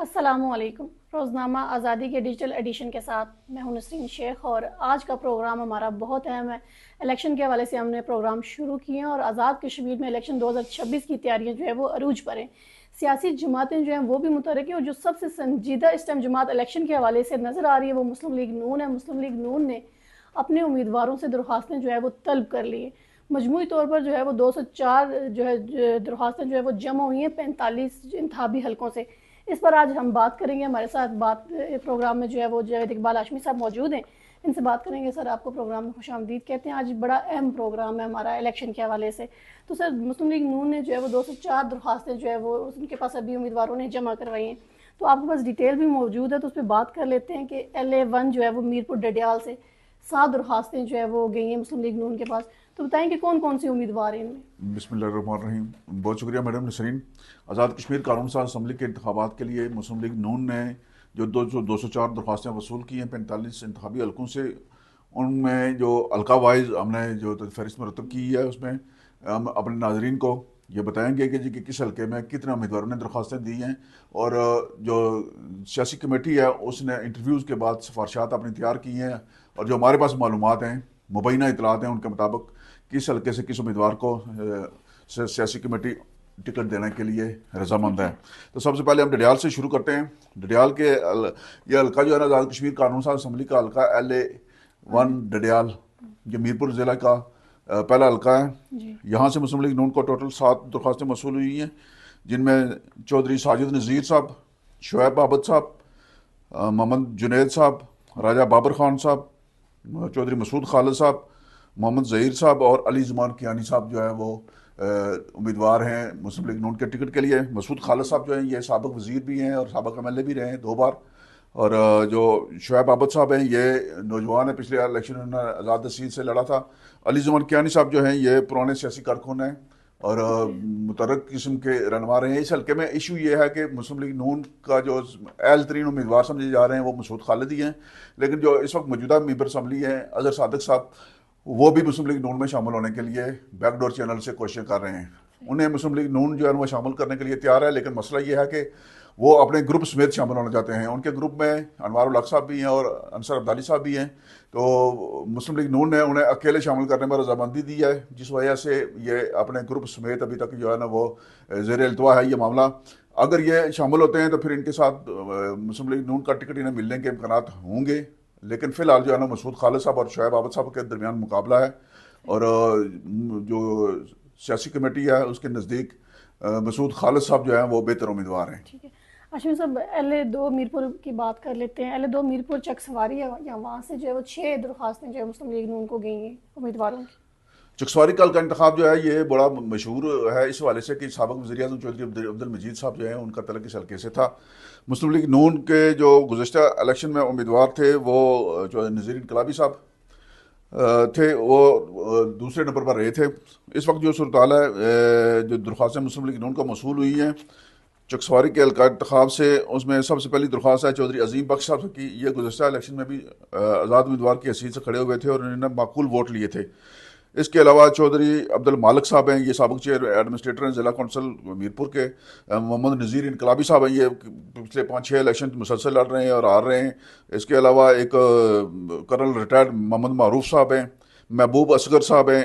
अस्सलामुअलैकुम। रोज़नामा आज़ादी के डिजिटल एडिशन के साथ मैं हूं नसरीन शेख और आज का प्रोग्राम हमारा बहुत अहम है। इलेक्शन के हवाले से हमने प्रोग्राम शुरू किए हैं और आज़ाद कश्मीर में इलेक्शन 2026 की तैयारियां जो है वो अरूज पर हैं। सियासी जमातें जो हैं वो भी मुतहरिक हैं और जो सबसे संजीदा इस टाइम जमात इलेक्शन के हवाले से नज़र आ रही है वो मुस्लिम लीग नून है। मुस्लिम लीग नून ने अपने उम्मीदवारों से दरख्वास्तें जो है वो तलब कर ली है। मजमूई तौर पर जो है वो 204 जो है दरख्वास्तें जो है वो जमा हुई हैं 45 इंतखाबी हलकों से। इस पर आज हम बात करेंगे। हमारे साथ बात प्रोग्राम में जो है वो जावेद इकबाल हाशमी साहब मौजूद हैं। इनसे बात करेंगे। सर, आपको प्रोग्राम में खुशामदीद कहते हैं। आज बड़ा अहम प्रोग्राम है हमारा इलेक्शन के हवाले से। तो सर, मुस्लिम लीग नून ने जो है वो 204 दरख्वास्तें जो है वो उनके पास अभी उम्मीदवारों ने जमा करवाई हैं। तो आपके पास डिटेल भी मौजूद है, तो उस पर बात कर लेते हैं कि LA1 जो है वो मीरपुर डडियाल से 7 दरख्वास्तें जो है वो गई हैं मुस्लिम लीग नून के पास। तो बताएं कि कौन कौन से उम्मीदवार हैं इनमें। बिस्मिल्लाहिर्रहमानिर्रहीम। बहुत शुक्रिया मैडम नसरीन। आज़ाद कश्मीर कानून साज असम्बली के इंतखाबात के लिए मुस्लिम लीग नून ने जो 204 दरख्वास्तें वसूल की हैं 45 इंतखाबी हलकों से, उनमें जो हल्का वाइज हमने जो फहरिस्त मुरतब की है उसमें हम अपने नाजरीन को ये बताएंगे कि जी कि किस हल्के में कितने उम्मीदवारों ने दरख्वास्तें दी हैं। और जो सियासी कमेटी है उसने इंटरव्यूज़ के बाद सिफारशात अपनी तैयार की हैं, और जो हमारे पास मालूमात हैं, मुबैना इतलात हैं, उनके मुताबिक किस हल्के से किस उम्मीदवार को सियासी कमेटी टिकट देने के लिए रजामंद ठीक है। है। तो सबसे पहले हम डडियाल से शुरू करते हैं। डडियाल के ये हल्का जो है ना, आज़ाद कश्मीर कानून साज असम्बली का हल्का LA1 डडियाल, जो मीरपुर ज़िला का पहला हल्का है। जी। यहाँ से मुस्लिम लीग नून को टोटल 7 दरख्वास्तें मसूल हुई हैं, जिनमें चौधरी साजिद नज़ीर साहब, शुएब आबद साहब, मोहम्मद जुनैद साहब, राजा बाबर खान साहब, चौधरी मसूद खालिद साहब, मोहम्मद ज़हीर साहब और अली ज़ुमान कियानी साहब जो है वो उम्मीदवार हैं मुस्लिम लीग नून के टिकट के लिए। मसूद खालिद साहब जो हैं ये साबिक वज़ीर भी हैं और साबिक MLA भी रहे हैं 2 बार। और जो शुएब आबद साहब हैं ये नौजवान है, पिछले इलेक्शन में उन्होंने आज़ाद सीट से लड़ा था। अली ज़ुमान कियानी साहब जो हैं ये पुराने सियासी कारकुन हैं और ओके। मुतरक किस्म के रहनुमा रहे हैं। इस हल्के में इशू ये है कि मुस्लिम लीग नून का जो अहल तरीन उम्मीदवार समझे जा रहे हैं वो मसूद खालिद ही हैं, लेकिन जो इस वक्त मौजूदा मेंबर असम्बली हैं अजहर सादिक साहब, वो भी मुस्लिम लीग नून में शामिल होने के लिए बैकडोर चैनल से कोशिश कर रहे हैं। उन्हें मुस्लिम लीग नून जो है वो शामिल करने के लिए तैयार है, लेकिन मसला ये है कि वो अपने ग्रुप समेत शामिल होना चाहते हैं। उनके ग्रुप में अनवारुल हक साहब भी हैं और अंसर अब्दाली साहब भी हैं। तो मुस्लिम लीग नून ने उन्हें अकेले शामिल करने में रजामंदी दी है, जिस वजह से ये अपने ग्रुप समेत अभी तक जो है ना वो ज़ेर इल्तवा है ये मामला। अगर ये शामिल होते हैं तो फिर इनके साथ मुस्लिम लीग नून का टिकट इन्हें मिलने के इम्कान होंगे, लेकिन फिलहाल जो है ना मसूद खालिद साहब और शुएब आबद साहब के दरमियान मुकाबला है। और जो सियासी कमेटी है उसके नज़दीक मसूद खालिद साहब जो हैं वो बेहतर उम्मीदवार हैं। ठीक है। अश्विन साहब, LA2 मीरपुर की बात कर लेते हैं। LA2 मीरपुर चक सवारी है, या वहाँ से जो है वो 6 दरख्वास्तें जो है मुस्लिम लीग नून को गई हैं उम्मीदवारों की। चकसवारी कल का इंतखाब जो है ये बड़ा मशहूर है इस हवाले से कि साबिक वज़ीर आज़म चौधरी अब्दुल मजीद साहब जो हैं उनका तलक इस हल्के से था। मुस्लिम लीग नून के जो गुज़श्ता इलेक्शन में उम्मीदवार थे वो जो नज़ीर इनकलाबी साहब थे, वो दूसरे नंबर पर रहे थे। इस वक्त जो सूरत हाल है, जो दरख्वास्तें मुस्लिम लीग नून को मसूल हुई हैं चकसवारी के हल्का इंतखाब से, उसमें सबसे पहली दरख्वास्त है चौधरी अजीम बख्श साहब की। ये गुज़श्ता इलेक्शन में भी आज़ाद उम्मीदवार की हैसियत से खड़े हुए थे और उन्होंने माकूल वोट लिए थे। इसके अलावा चौधरी अब्दुल मालिक साहब हैं, ये साबिक चेयर एडमिनिस्ट्रेटर हैं ज़िला कौंसल मीरपुर के। मोहम्मद नज़ीर इनकलाबी साहब हैं, ये पिछले 5-6 इलेक्शन मुसलसल लड़ रहे हैं और हार रहे हैं। इसके अलावा एक कर्नल रिटायर्ड मोहम्मद मारूफ साहब हैं, महबूब असगर साहब हैं,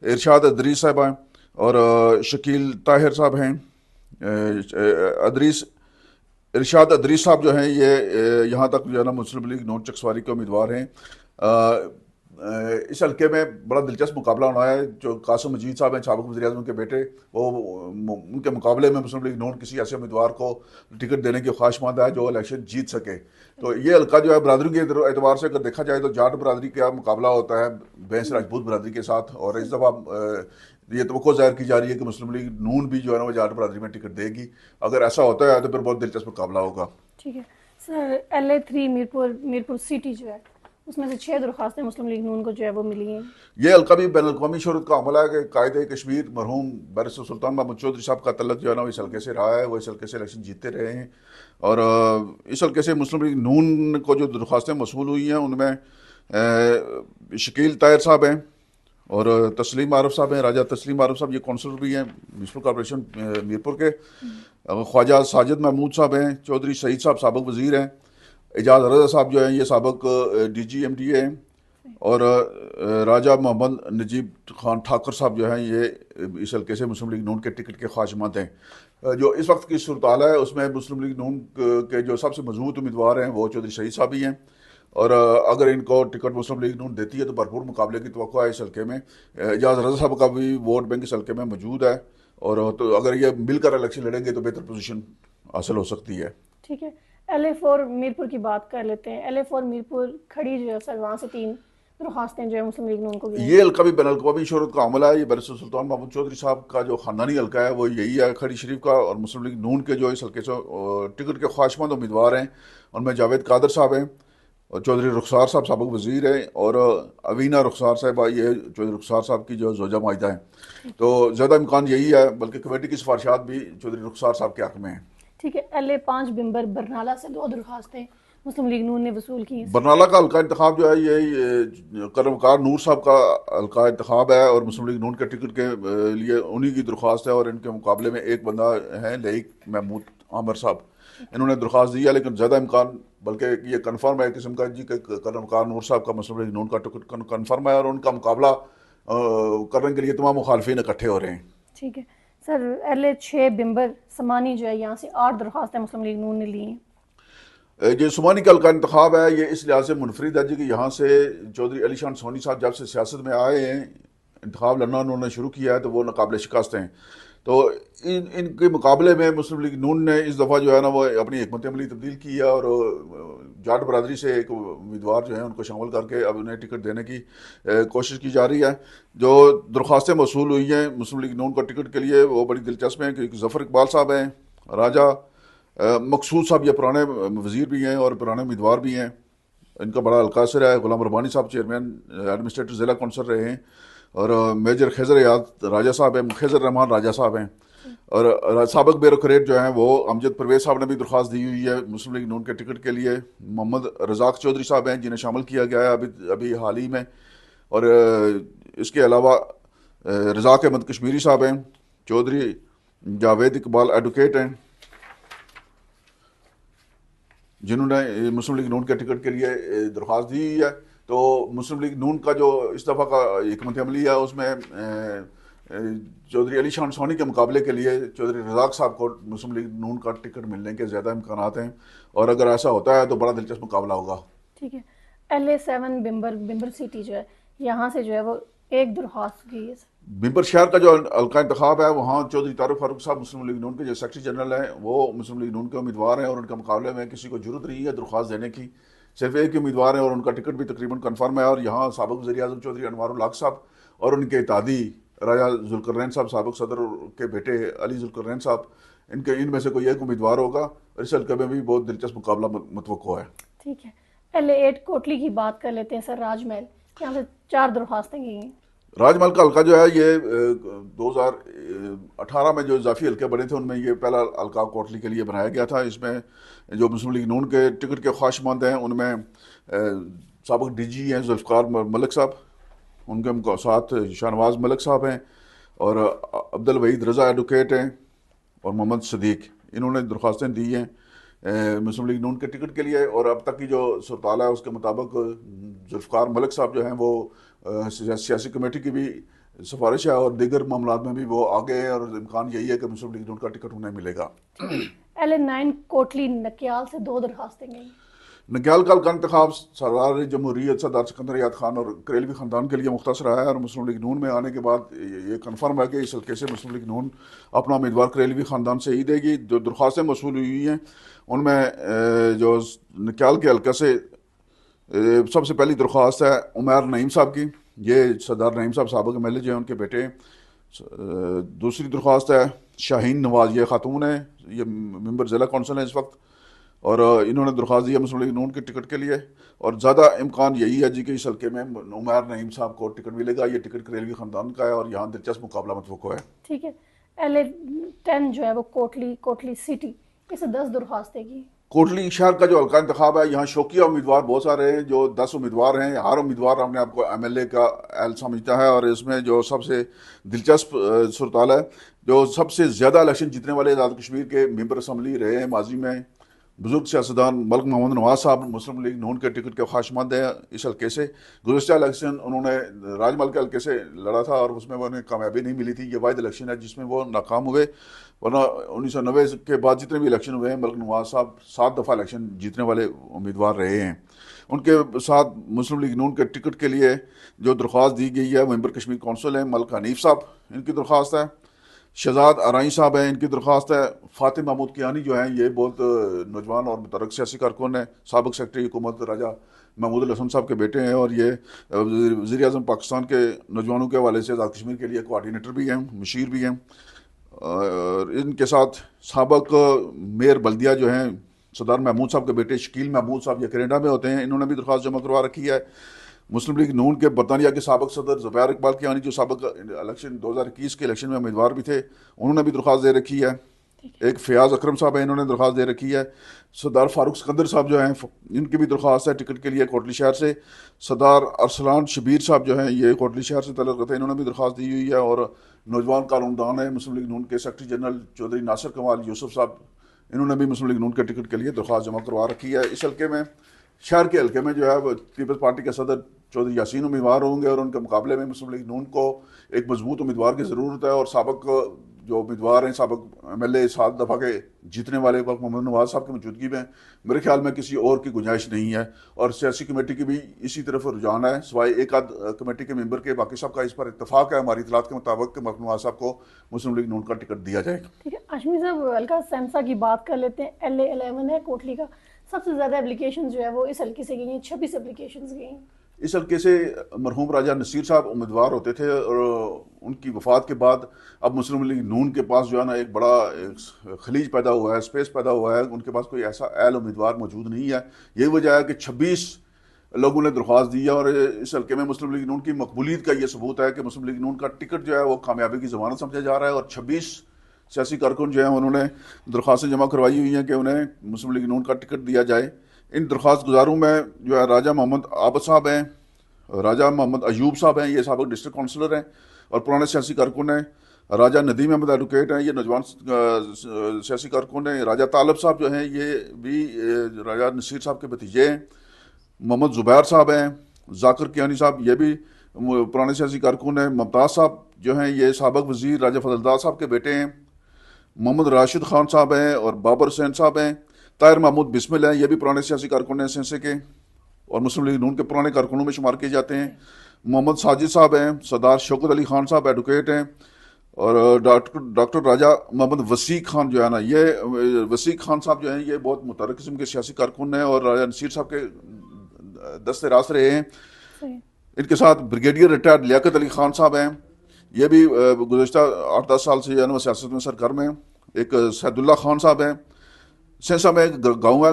इरशाद अदरीस साहब हैं और शकील ताहिर साहब हैं। अदरीस इरशाद अदरीस साहब जो हैं ये यहाँ तक जो है ना मुस्लिम लीग नून चकसवारी के उम्मीदवार हैं। इस हल्के में बड़ा दिलचस्प मुकाबला होना है। जो कासिम मजीद साहब हैं साबिक वज़ीर आज़म के बेटे, वो उनके मुकाबले में मुस्लिम लीग नून किसी ऐसे उम्मीदवार को टिकट देने की ख्वाहिशमंद है जो इलेक्शन जीत सके। तो ये हल्का जो है बरदरी के एतबार से अगर देखा जाए तो जाट बरदरी का मुकाबला होता है बैंस राजपूत बरदरी के साथ, और इस दफ़ा ये तो जाहिर की जा रही है कि मुस्लिम लीग नून भी जो है ना वो जाट बरदरी में टिकट देगी। अगर ऐसा होता है तो फिर बहुत दिलचस्प मुकाबला होगा। ठीक है। Sir, LA3 Mirpur Mirpur city जो है उसमें से 6 दरख्वास्तें मुस्लिम लीग नून को जो है वो मिली हैं। ये हल्का भी बैन अवी शहरत का हमला है कि कायदे कश्मीर मरहूम बैरिस्टर सुल्तान महमूद चौधरी साहब का तलक जो है ना वो इस हल्के से रहा है, वो इस हल्के से इलेक्शन जीतते रहे हैं। और इस हल्के से मुस्लिम लीग नून को जो दरख्वास्तें मसूल हुई हैं उनमें शकील ताहिर साहब हैं, और तस्लीम आरफ साहब हैं, राजा तस्लीम आरफ साहब, ये कौंसलर भी हैं म्यूनसिपल कॉर्पोरेशन मीरपुर के। ख्वाजा साजिद महमूद साहब हैं, चौधरी सईद साहब साबिक वज़ीर हैं, एजाज रजा साहब जो हैं ये साबिक DGMDA हैं, और राजा मोहम्मद नजीब खान ठाकर साहब जो हैं ये इस हल्के से मुस्लिम लीग नून के टिकट के ख्वाहिशमंद हैं। जो इस वक्त की सूरत हाल है उसमें मुस्लिम लीग नून के जो सबसे मजबूत उम्मीदवार हैं वो चौधरी सईद साहब ही हैं, और अगर इनको टिकट मुस्लिम लीग नून देती है तो भरपूर मुकाबले की तवक्को है इस हल्के में। एजाज रजा साहब का भी वोट बैंक इस हल्के में मौजूद है, और तो अगर ये मिलकर इलेक्शन लड़ेंगे तो बेहतर पोजीशन हासिल हो सकती है। ठीक है, LA4 मीरपुर की बात कर लेते हैं। LA4 मीरपुर खड़ी जो है सर, वहाँ से 3 दरख्वास्तें जो है मुस्लिम लीग नून को गई। ये हल्का भी बैनुल-अक़वामी शोहरत का अमला है। ये बैरिस्टर सुल्तान महमूद चौधरी साहब का जो खानदानी हल्का है वो यही है खड़ी शरीफ का, और मुस्लिम लीग नून के जो इस हल्के से टिकट के ख्वाहिशमंद उम्मीदवार हैं उनमें जावेद कादर साहब हैं, और चौधरी रुखसार साहब साबिक वज़ीर हैं, और अवीना रुखसार साहब ये चौधरी रुखसार साहब की जो जोजा माहिदा हैं। तो ज़्यादा इम्कान यही है, बल्कि कमेटी की सिफारिशात भी चौधरी रुखसार साहब के हक़ में हैं। ठीक है, LA5 बिम्बर बरनाला से 2 दरख्वास्तें मुस्लिम लीग नून ने वसूल की। बरनाला का हल्का इंतखाब जो है ये कर्मकार नूर साहब का हल्का इंतखाब है, और मुस्लिम लीग नून के टिकट के लिए उन्हीं की दरख्वास्त है, और इनके मुकाबले में एक बंदा है लईक महमूद आमिर साहब, इन्होंने दरख्वास्त दी है, लेकिन ज़्यादा इम्कान बल्कि ये कन्फर्म है किस्म का जी कि कर्मकार नूर साहब का मुस्लिम लीग नून का टिकट कन्फर्म है, और उनका मुकाबला करने के लिए तमाम मुखालफिन इकट्ठे हो रहे हैं। ठीक है सर, LA6 बिम्बर समानी जो है यहाँ से 8 दरख्वास्तें मुस्लिम लीग नून ने ली हैं। जो सुमानी कल का इंतखाब है ये इस लिहाज से मुनफरिद है जी कि यहाँ से चौधरी अली शान सोनी साहब जब से सियासत में आए हैं, इंतखाब लड़ना उन्होंने शुरू किया है, तो वो नाकाबिल शिकस्त हैं। तो इनके मुकाबले में मुस्लिम लीग नून ने इस दफ़ा जो है ना वो अपनी हिकमत अमली तब्दील की है, और जाट बरदरी से एक उम्मीदवार जो है उनको शामिल करके अब उन्हें टिकट देने की कोशिश की जा रही है। जो दरख्वास्तें मसूल हुई हैं मुस्लिम लीग नून का टिकट के लिए वो बड़ी दिलचस्प हैं, क्योंकि ज़फ़र इकबाल साहब हैं, राजा मकसूद साहब ये पुराने वज़ीर भी हैं और पुराने उम्मीदवार भी हैं, इनका बड़ा हल्का असर है। गुलाम रब्बानी साहब चेयरमैन एडमिनिस्ट्रेटर ज़िला कौंसल रहे हैं, और मेजर खैज़र याद राजा साहब हैं, खैज़र रहमान राजा साहब हैं, और साबिक ब्यूरोक्रेट जो हैं वो अमजद परवेज़ साहब ने भी दरख्वास्त दी हुई है मुस्लिम लीग नून के टिकट के लिए। मोहम्मद रज़ाक चौधरी साहब हैं जिन्हें शामिल किया गया है अभी हाल ही में, और इसके अलावा रज़ाक अहमद कश्मीरी साहब हैं, चौधरी जावेद इकबाल एडवोकेट हैं जिन्होंने मुस्लिम लीग नून के टिकट के लिए दरख्वास्त दी है। तो मुस्लिम लीग नून का जो इस दफ़ा का हिकमत अमली है उसमें चौधरी अली शान सोनी के मुकाबले के लिए चौधरी रज़ाक साहब को मुस्लिम लीग नून का टिकट मिलने के ज़्यादा इम्कानात हैं, और अगर ऐसा होता है तो बड़ा दिलचस्प मुकाबला होगा। ठीक है, LA7 बिम्बर सिटी जो है यहाँ से जो है वो एक दरख्वास्त की है। बिम्बर शहर का जो हल्का इंतखाब है वहाँ चौधरी तारुक फारूक साहब मुस्लिम लीग नून के जो सेक्रेटरी जनरल हैं वो मुस्लिम लीग नून के उम्मीदवार हैं, और उनके मुकाबले में किसी को जरूरत नहीं है दरख्वास्त देने की, सिर्फ एक ही उम्मीदवार है, और उनका टिकट भी तकरीबन कन्फर्म है। और यहाँ साबिक वज़ीर आज़म चौधरी अनवारुल हक साहब और उनके इत्यादी राजा जुल्करनैन साहब साबिक सदर के बेटे अली जुल्करनैन साहब, इनमें से कोई एक उम्मीदवार होगा, और इस हल्के में भी बहुत दिलचस्प मुकाबला मुतवक्को है। ठीक है, LA8 कोटली की बात कर लेते हैं सर। राजमहल यहाँ से 4 दरख्वास्तें गई हैं। राजमहल का हल्का जो है ये 2018 में जो इजाफी हल्के बने थे उनमें ये पहला हल्का कोटली के लिए बनाया गया था। इसमें जो मुस्लिम लीग नून के टिकट के ख्वाहिशमंद हैं उनमें साबिक DG हैं जुल्फ़िकार मलिक साहब, उनके साथ शाहनवाज मलिक साहब हैं, और अब्दुल वहीद रज़ा एडवोकेट हैं, और मोहम्मद सदीक, इन्होंने दरख्वास्तें दी हैं मुस्लिम लीग नून के टिकट के लिए। और अब तक की जो सूरत है उसके मुताबिक जुल्फ़िकार मलिक साहब जो हैं वो सियासी कमेटी की भी सिफारिश है, और दीगर मामला में भी वो आगे हैं, और इम्कान यही है कि मुस्लिम लीग नून का टिकट उन्हें मिलेगा। LA9 कोटली नकियाल से 2 दरख्वास्तें गई। नकियाल का इंतखाब सरदार जमहूरियत सरदार सिकंदर याद खान और करेलवी ख़ानदान के लिए मुख्तसर रहा है, और मुस्लिम लीग नून में आने के बाद ये कन्फर्म है कि इस हल्के से मुस्लिम लीग नून अपना उम्मीदवार करेलवी ख़ानदान से ही देगी। जो दरख्वास्तें मसूल हुई हैं उनमें जो नकियाल के हल्के से सबसे पहली दरख्वास्त है उमैर नईम साहब की, ये सरदार नईम साहब साबिक MLA जो हैं उनके बेटे। दूसरी दरख्वास्त है शाहीन नवाज, ये खातून है, ये मेंबर ज़िला कौंसल है इस वक्त, और इन्होंने दरख्वास्त दी है मुस्लिम लीग नून के टिकट के लिए। और ज़्यादा इम्कान यही है जी कि इस हल्के में उमैर नईम साहब को टिकट मिलेगा। ये टिकट करेलवी ख़ानदान का है, और यहाँ दिलचस्प मुकाबला मुतवक्को है। ठीक है, LA10 जो है वो कोटली सिटी इसे 10 दरख्वास्तें की। कोटली शहर का जो हल्का इंतखाब है, यहाँ शौकिया उम्मीदवार बहुत सारे हैं, जो 10 उम्मीदवार हैं। हर उम्मीदवार अपने आप को एमएलए का एल समझता है, और इसमें जो सबसे दिलचस्प सूरत है, जो सबसे ज़्यादा इलेक्शन जीतने वाले आज़ाद कश्मीर के मेंबर असम्बली रहे हैं माजी में, बुजुर्ग सियासतदान मलिक मोहम्मद नवाज साहब मुस्लिम लीग नून के टिकट के ख्वाहिशमंद हैं। इस हल्के से गुज़श्ता इलेक्शन उन्होंने राजमहल के हल्के से लड़ा था, और उसमें उन्हें कामयाबी नहीं मिली थी। ये वाहिद इलेक्शन है जिसमें वो नाकाम हुए, वरना 1990 के बाद जितने भी इलेक्शन हुए हैं, मलिक नवाज साहब 7 दफ़ा इलेक्शन जीतने वाले उम्मीदवार रहे हैं। उनके साथ मुस्लिम लीग नून के टिकट के लिए जो दरख्वास्त दी गई है, मेंबर कश्मीर कौंसिल हैं मलिक हनीफ साहब, इनकी दरख्वास्त है। शहजाद आराई साहब हैं, इनकी दरख्वास्त है। फ़ातिह महमूद कियानी जो हैं, ये बहुत नौजवान और मुतरक सियासी कारकुन हैं, साबिक़ सेक्रेटरी हुकूमत राजा महमूद हसन साहब के बेटे हैं, और ये वज़ीर आज़म पाकिस्तान के नौजवानों के हवाले से आज़ाद कश्मीर के लिए कोआर्डिनेटर भी हैं, मशीर भी हैं। और इनके साथ साबिक़ मेयर बल्दिया जो हैं सरदार महमूद साहब के बेटे शकील महमूद साहब, ये कनाडा में होते हैं, इन्होंने भी दरख्वास्त जमा करवा रखी है। मुस्लिम लीग नून के बरतानिया के साबिक़ सदर ज़ुबैर इकबाल कियानी, जो साबिक़ इलेक्शन 2021 के इलेक्शन में उम्मीदवार भी थे, उन्होंने भी दरख्वास्त दे रखी है। एक फ़याज़ अकरम साहब हैं, इन्होंने दरख्वास्त दे रखी है। सरदार फारूक सिकंदर साहब जो हैं, इनकी भी दरख्वास्त है टिकट के लिए कोटली शहर से। सरदार अरसलान शबीर साहब जो हैं, ये कोटली शहर से तल्लुक़ रखते हैं, इन्होंने भी दरख्वास्त दी हुई है। और नौजवान कानूनदान है मुस्लिम लीग नून के सेक्रेटरी जनरल चौधरी नासिर कमाल यूसुफ साहब, इन्होंने भी मुस्लिम लीग नून के टिकट के लिए दरख्वास्त जमा करवा रखी है। इस हल्के में, शहर के हल्के में जो है, पीपल्स पार्टी के सदर चौधरी यासीन उम्मीदवार होंगे, और उनके मुकाबले में मुस्लिम लीग नून को एक मजबूत उम्मीदवार की ज़रूरत है। और साबिक़ जो उम्मीदवार हैं, साबिक़ एमएलए 7 दफ़ा के जीतने वाले वक्त मोहम्मद नवाज साहब की मौजूदगी में मेरे ख्याल में किसी और की गुंजाइश नहीं है। और सियासी कमेटी की भी इसी तरफ रुझान है, सिवाय एक आध कमेटी के मेंबर के। बाकी सबका इस पर इत्तफाक है हमारी इतलात के मुताबिक कि मोहम्मद नवाज साहब को मुस्लिम लीग नून का टिकट दिया जाएगा। ठीक है, आशमी साहब हल्का सेंसा की बात कर लेते हैं। LA11 है कोटली का, सबसे ज़्यादा एप्लीकेशन जो है वो इस हल्के से गई हैं, 26 एप्लीकेशन गई हैं। इस हल्के से मरहूम राजा नसीर साहब उम्मीदवार होते थे, और उनकी वफ़ात के बाद अब मुस्लिम लीग नून के पास जो है ना, एक बड़ा खलीज पैदा हुआ है, स्पेस पैदा हुआ है। उनके पास कोई ऐसा अहल उम्मीदवार मौजूद नहीं है। यही वजह है कि 26 लोगों ने दरख्वास्त दी है, और इस हल्के में मुस्लिम लीग नून की मकबूलियत का ये सबूत है कि मुस्लिम लीग नून का टिकट जो है वो कामयाबी की ज़मानत समझा जा रहा है। और 26 सियासी कारकुन जो हैं, उन्होंने दरख्वास्तें जमा करवाई हुई हैं कि उन्हें मुस्लिम लीग नून का टिकट दिया जाए। इन दरख्वास्त गुजारों में जो है राजा मोहम्मद आबद साहब हैं, राजा मोहम्मद अयूब साहब हैं, ये साबिक़ डिस्ट्रिक्ट काउंसलर हैं और पुराने सियासी कारकुन हैं। राजा नदीम अहमद एडवोकेट हैं, ये नौजवान सियासी कारकुन हैं। राजा तालब साहब जो हैं, ये भी राजा नसीर साहब के भतीजे हैं। मोहम्मद ज़ुबैर साहब हैं, जाकिर कियानी साहब, ये भी पुराने सियासी कारकुन हैं। मुमताज़ साहब जो हैं, ये साबिक़ वज़ीर राजा फजलदार साहब के बेटे हैं। मोहम्मद राशिद खान साहब हैं, और बाबर हुसैन साहब हैं। ताहिर महमूद बिस्मिल हैं, ये भी पुराने सियासी कारकुन हैं सेंसे के, और मुस्लिम लीग नून के पुराने कारकुनों में शुमार किए जाते हैं। मोहम्मद साजिद साहब हैं। सरदार शौकत अली खान साहब एडवोकेट हैं। और डॉक्टर राजा मोहम्मद वसीक खान जो है ना, ये वसीक खान साहब जो हैं, ये बहुत मुतरक किस्म के सियासी कारकुन हैं, और राजा नसीर साहब के दस्ते रास्त रहे हैं। इनके साथ ब्रिगेडियर रिटायर्ड लियाकत अली खान साहब हैं, ये भी गुज़श्ता 8-10 साल से जो है ना सियासत में सरगर्म हैं। एक सैदुल्ला खान साहब हैं। सेंसा में एक गाँव है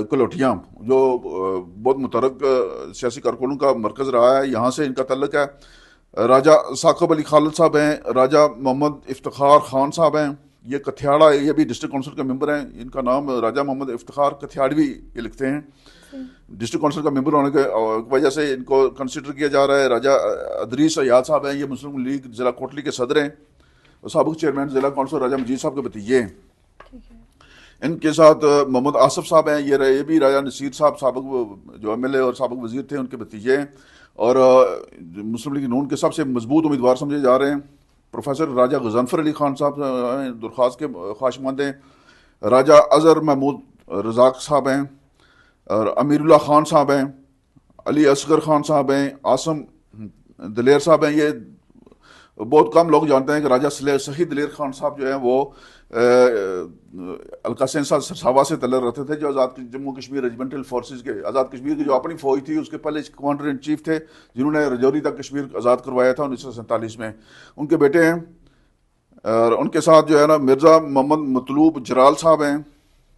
कलोटियाँ, जो बहुत मुतरक सियासी कारकुनों का मरकज़ रहा है, यहाँ से इनका तल्लुक़ है। राजा साक़ब अली खालिद साहब हैं। राजा मोहम्मद इफ्तिखार खान साहब हैं, ये कथियाड़ा, ये भी डिस्ट्रिक्ट काउंसिल के मेंबर हैं। इनका नाम राजा मोहम्मद इफ्तिखार कथियाड़वी ये लिखते हैं। डिस्ट्रिक्ट काउंसिल का मेंबर होने के वजह से इनको कंसिडर किया जा रहा है। राजा अदरीस अयाद साहब हैं, ये मुस्लिम लीग ज़िला कोटली के सदर हैं, और साबिक़ चेयरमैन ज़िला काउंसिल राजा मजीद साहब के भतीजे हैं। इनके साथ मोहम्मद आसफ साहब हैं, ये भी राजा नसीर साहब साबिक़ जो एमएलए और साबिक़ वज़ीर थे, उनके भतीजे हैं। और मुस्लिम लीग नून के सबसे मजबूत उम्मीदवार समझे जा रहे हैं। प्रोफेसर राजा गज़नफ़र अली खान साहब दरख्वास्त के ख्वाहिशमंद हैं। राजा अज़हर महमूद रज़ाक साहब हैं, और अमीरुल्लाह खान साहब हैं। अली असगर खान साहब हैं। आसम दलेर साहब हैं। ये बहुत कम लोग जानते हैं कि राजा शहीद दलेर खान साहब जो हैं, वो हल्का सेंसा सरसावा से तल्लुक़ रखते थे, जो आज़ाद जम्मू कश्मीर रेजिमेंटल फोर्सेस के, आज़ाद कश्मीर की जो अपनी फ़ौज थी, उसके पहले कमांडर इन चीफ थे, जिन्होंने रजौरी तक कश्मीर आज़ाद करवाया था 1947 में। उनके बेटे हैं। और उनके साथ जो है ना मिर्ज़ा मोहम्मद मतलूब जराल साहब हैं,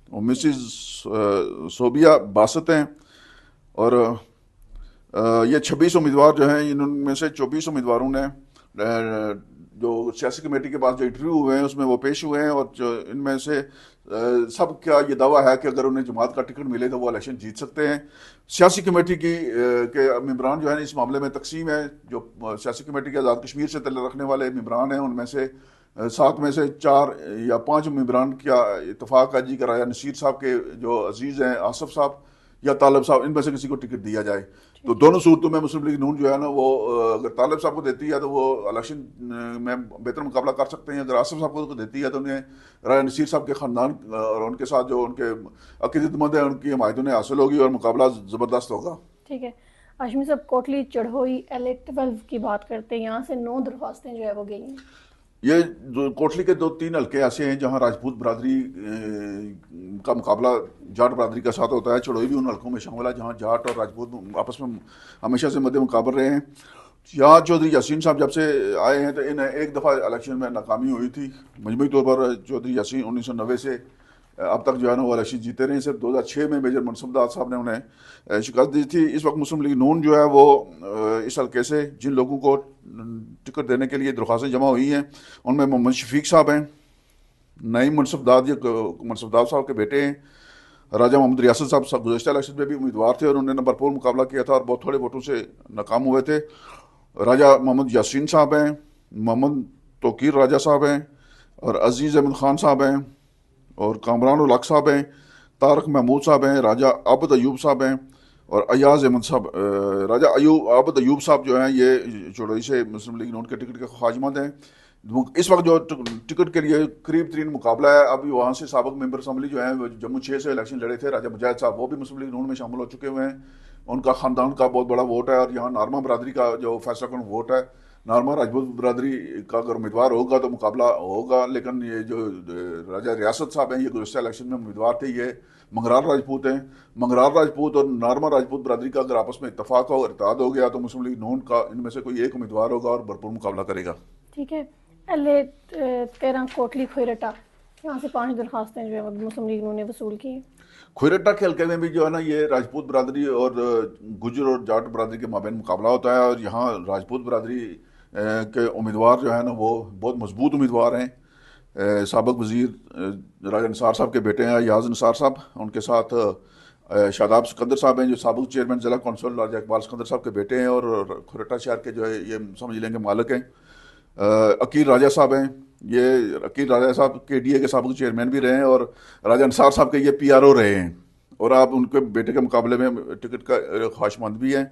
और मिसिज़ सोबिया बासत हैं। और ये 26 उम्मीदवार जो हैं, इनमें से 24 उम्मीदवारों ने जो सियासी कमेटी के पास जो इंटरव्यू हुए हैं उसमें वो पेश हुए हैं, और जो इनमें से सब का ये दावा है कि अगर उन्हें जमात का टिकट मिले तो वो इलेक्शन जीत सकते हैं। सियासी कमेटी के मेंबरान जो है इस मामले में तकसीम है। जो सियासी कमेटी के आज़ाद कश्मीर से तल्लुक़ रखने वाले मेंबरान हैं उनमें से 7 में से 4 या 5 मेंबरान का इतफाक़ है जी, कराया नसीर साहब के जो अजीज़ हैं आसफ साहब या तालब साहब, इनमें से किसी को टिकट दिया जाए। तो दोनों सूरतों में मुस्लिम लीग नून जो है ना वो अगर तालब साहब को देती है तो वो इलेक्शन में बेहतर मुकाबला कर सकते हैं। अगर आसिफ साहब को देती है तो उन्हें राय नसीर साहब के ख़ानदान और उनके साथ जो उनके अकीदतमंद हैं उनकी हिमायत उन्हें हासिल होगी और मुकाबला ज़बरदस्त होगा। ठीक है हाशमी साहब, कोटली चढ़ोई LA-12 की बात करते हैं, यहाँ से 9 दरख्वास्तें जो है वो गई हैं। ये जो कोटली के 2-3 हल्के ऐसे हैं जहाँ राजपूत बरादरी का मुकाबला जाट बरादरी के साथ होता है। चढ़ोई भी उन हल्कों में शामिल है जहाँ जाट और राजपूत आपस में हमेशा से मध्य मुकाबल रहे हैं। यहाँ चौधरी यासीन साहब जब से आए हैं तो इन्हें एक दफ़ा इलेक्शन में नाकामी हुई थी। मजमूई तौर पर चौधरी यासीन 1990 से अब तक जो है ना वो इलेक्शन जीते रहे। सिर्फ 2006 में मेजर मनसबदार साहब ने उन्हें शिकस्त दी थी। इस वक्त मुस्लिम लीग नून जो है वो इस हल्के से जिन लोगों को टिकट देने के लिए दरख्वास्तें जमा हुई हैं उनमें मोहम्मद शफीक साहब हैं, नईम मनसबदार साहब के बेटे हैं। राजा मोहम्मद रियासत साहब गुज़श्ता इलेक्शन में भी उम्मीदवार थे और उन्होंने भरपूर मुकाबला किया था और बहुत थोड़े वोटों से नाकाम हुए थे। राजा मोहम्मद यासीन साहब हैं, मोहम्मद तोकीर राजा साहब हैं और अजीज़ अहमद खान साहब हैं और कामरान उल हक साहब हैं, तारक महमूद साहब हैं, राजा आबद अयूब साहब हैं और अयाज अहमद साहब। राजा आबद अयूब साहब जो हैं ये चौड़ोई से मुस्लिम लीग नून के टिकट के ख्वाहिशमंद हैं। इस वक्त जो टिकट के लिए करीब तरीन मुकाबला है, अभी वहाँ से साबिक मेंबर असम्बली जो हैं जम्मू 6 से इलेक्शन लड़े थे राजा मुजाहिद साहब, वो भी मुस्लिम लीग नून में शामिल हो चुके हुए हैं। उनका ख़ानदान का बहुत बड़ा वोट है और यहाँ नारमा बरादरी का जो फैसला कौन वोट है, नारमा राजपूत बरादरी का अगर उम्मीदवार होगा तो मुकाबला होगा। लेकिन ये जो राजा रियासत साहब हैं ये गुज़श्ता इलेक्शन में उम्मीदवार थे, ये मंगरार राजपूत हैं। मंगरार राजपूत और नारमा राजपूत बरादरी का अगर आपस में इतफाक़ हो और इत्तेहाद हो गया तो मुस्लिम लीग नून का इनमें से कोई एक उम्मीदवार होगा और भरपूर मुकाबला करेगा। ठीक है, LA-13 कोटली खोरटा, यहाँ से 5 दरख्वास्तें जो है मुस्लिम लीग नून ने वसूल की। खोरटा के हल्के में भी जो है ना ये राजपूत बरादरी और गुजर और जाट बरादरी के माबैन मुकाबला होता है और यहाँ राजपूत बरादरी के उम्मीदवार जो है ना वो बहुत मजबूत उम्मीदवार हैं। साबिक वज़ीर राजा निसार साहब के बेटे हैं याज निसार साहब, उनके साथ शादाब सिकंदर साहब हैं जो साबिक चेयरमैन ज़िला कौंसिल राजा इकबाल सिकंदर साहब के बेटे हैं और खोरटा शहर के जो है ये समझ लेंगे मालिक हैं। अकील राजा साहब हैं, ये अकील राजा साहब KDA के साबिक चेयरमैन भी रहे हैं और राजा निसार साहब के ये PRO रहे हैं और आप उनके बेटे के मुकाबले में टिकट का ख्वाहिशमंद भी हैं।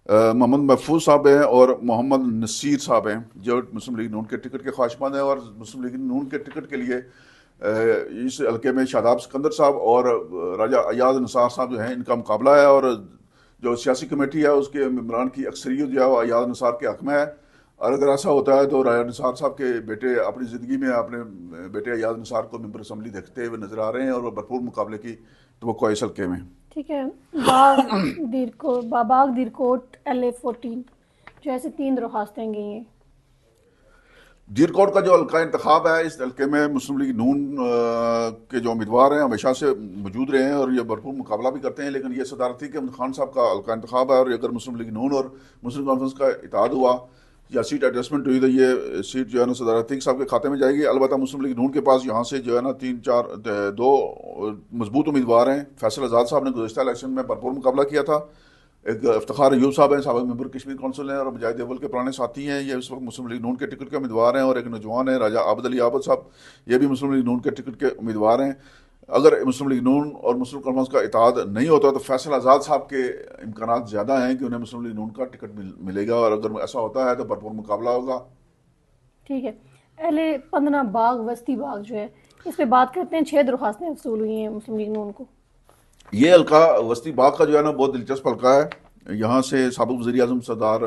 मोहम्मद महफूज साहब हैं और मोहम्मद नसीर साहब हैं जो मुस्लिम लीग नून के टिकट के ख्वाहिशमंद हैं और मुस्लिम लीग नून के टिकट के लिए इस हल्के में शादाब सिकंदर साहब और राजा अयाज निसार साहब जो हैं इनका मुकाबला है और जो सियासी कमेटी है उसके मेंबरान की अक्सरियत जो है वो अयाज निसार के हक़ में है। और अगर ऐसा होता है तो राजा निसार साहब के बेटे अपनी ज़िंदगी में अपने बेटे अयाज निसार को मेंबर असम्बली देखते हुए नजर आ रहे हैं और वो भरपूर मुकाबले की तवक्को है इस हल्के में। ठीक है, बाग दीरकोट LA-14 जो ऐसे 3 दरख्वास्तें गई हैं। दीरकोट का जो हल्का इंतखाब है इस हल्के में मुस्लिम लीग नून के जो उम्मीदवार हैं हमेशा से मौजूद रहे हैं और ये भरपूर मुकाबला भी करते हैं। लेकिन ये सदारती के अहमद खान साहब का हल्का इंतखाब है और अगर मुस्लिम लीग नून और मुस्लिम कॉन्फ्रेंस का इत्तेहाद हुआ या सीट एडजस्टमेंट हुई तो ये सीट जो है ना सदारती साहब के खाते में जाएगी। अलबत्ता मुस्लिम लीग नून के पास यहाँ से जो है ना 2 मजबूत उम्मीदवार हैं। फैसल आज़ाद साहब ने गुज़श्ता इलेक्शन में भरपूर मुकाबला किया था। एक इफ्तिखार अयूब साहब हैं, साबिक मेंबर कश्मीर कौंसिल हैं और मुजाहिद अव्वल के पुराने साथी हैं, ये इस वक्त मुस्लिम लीग नून के टिकट के उम्मीदवार हैं। और एक नौजवान है राजा आबद अली आबद साहब, ये भी मुस्लिम लीग नून के टिकट के उम्मीदवार हैं। अगर मुस्लिम लीग नून और मुस्लिम कॉन्फ्रेंस का इत्तेहाद नहीं होता तो फैसल आज़ाद साहब के इम्कानात ज़्यादा हैं कि उन्हें मुस्लिम लीग नून का टिकट मिलेगा और अगर ऐसा होता है तो भरपूर मुकाबला होगा। ठीक है, LA-15 बाग वस्ती बाग जो है इस पर बात करते हैं। 6 दरख्वास्तें वसूल हुई हैं मुस्लिम लीग नून को। ये हल्का वस्ती बाग का जो है ना बहुत दिलचस्प हल्का है। यहाँ से साबिक वज़ीर आज़म सरदार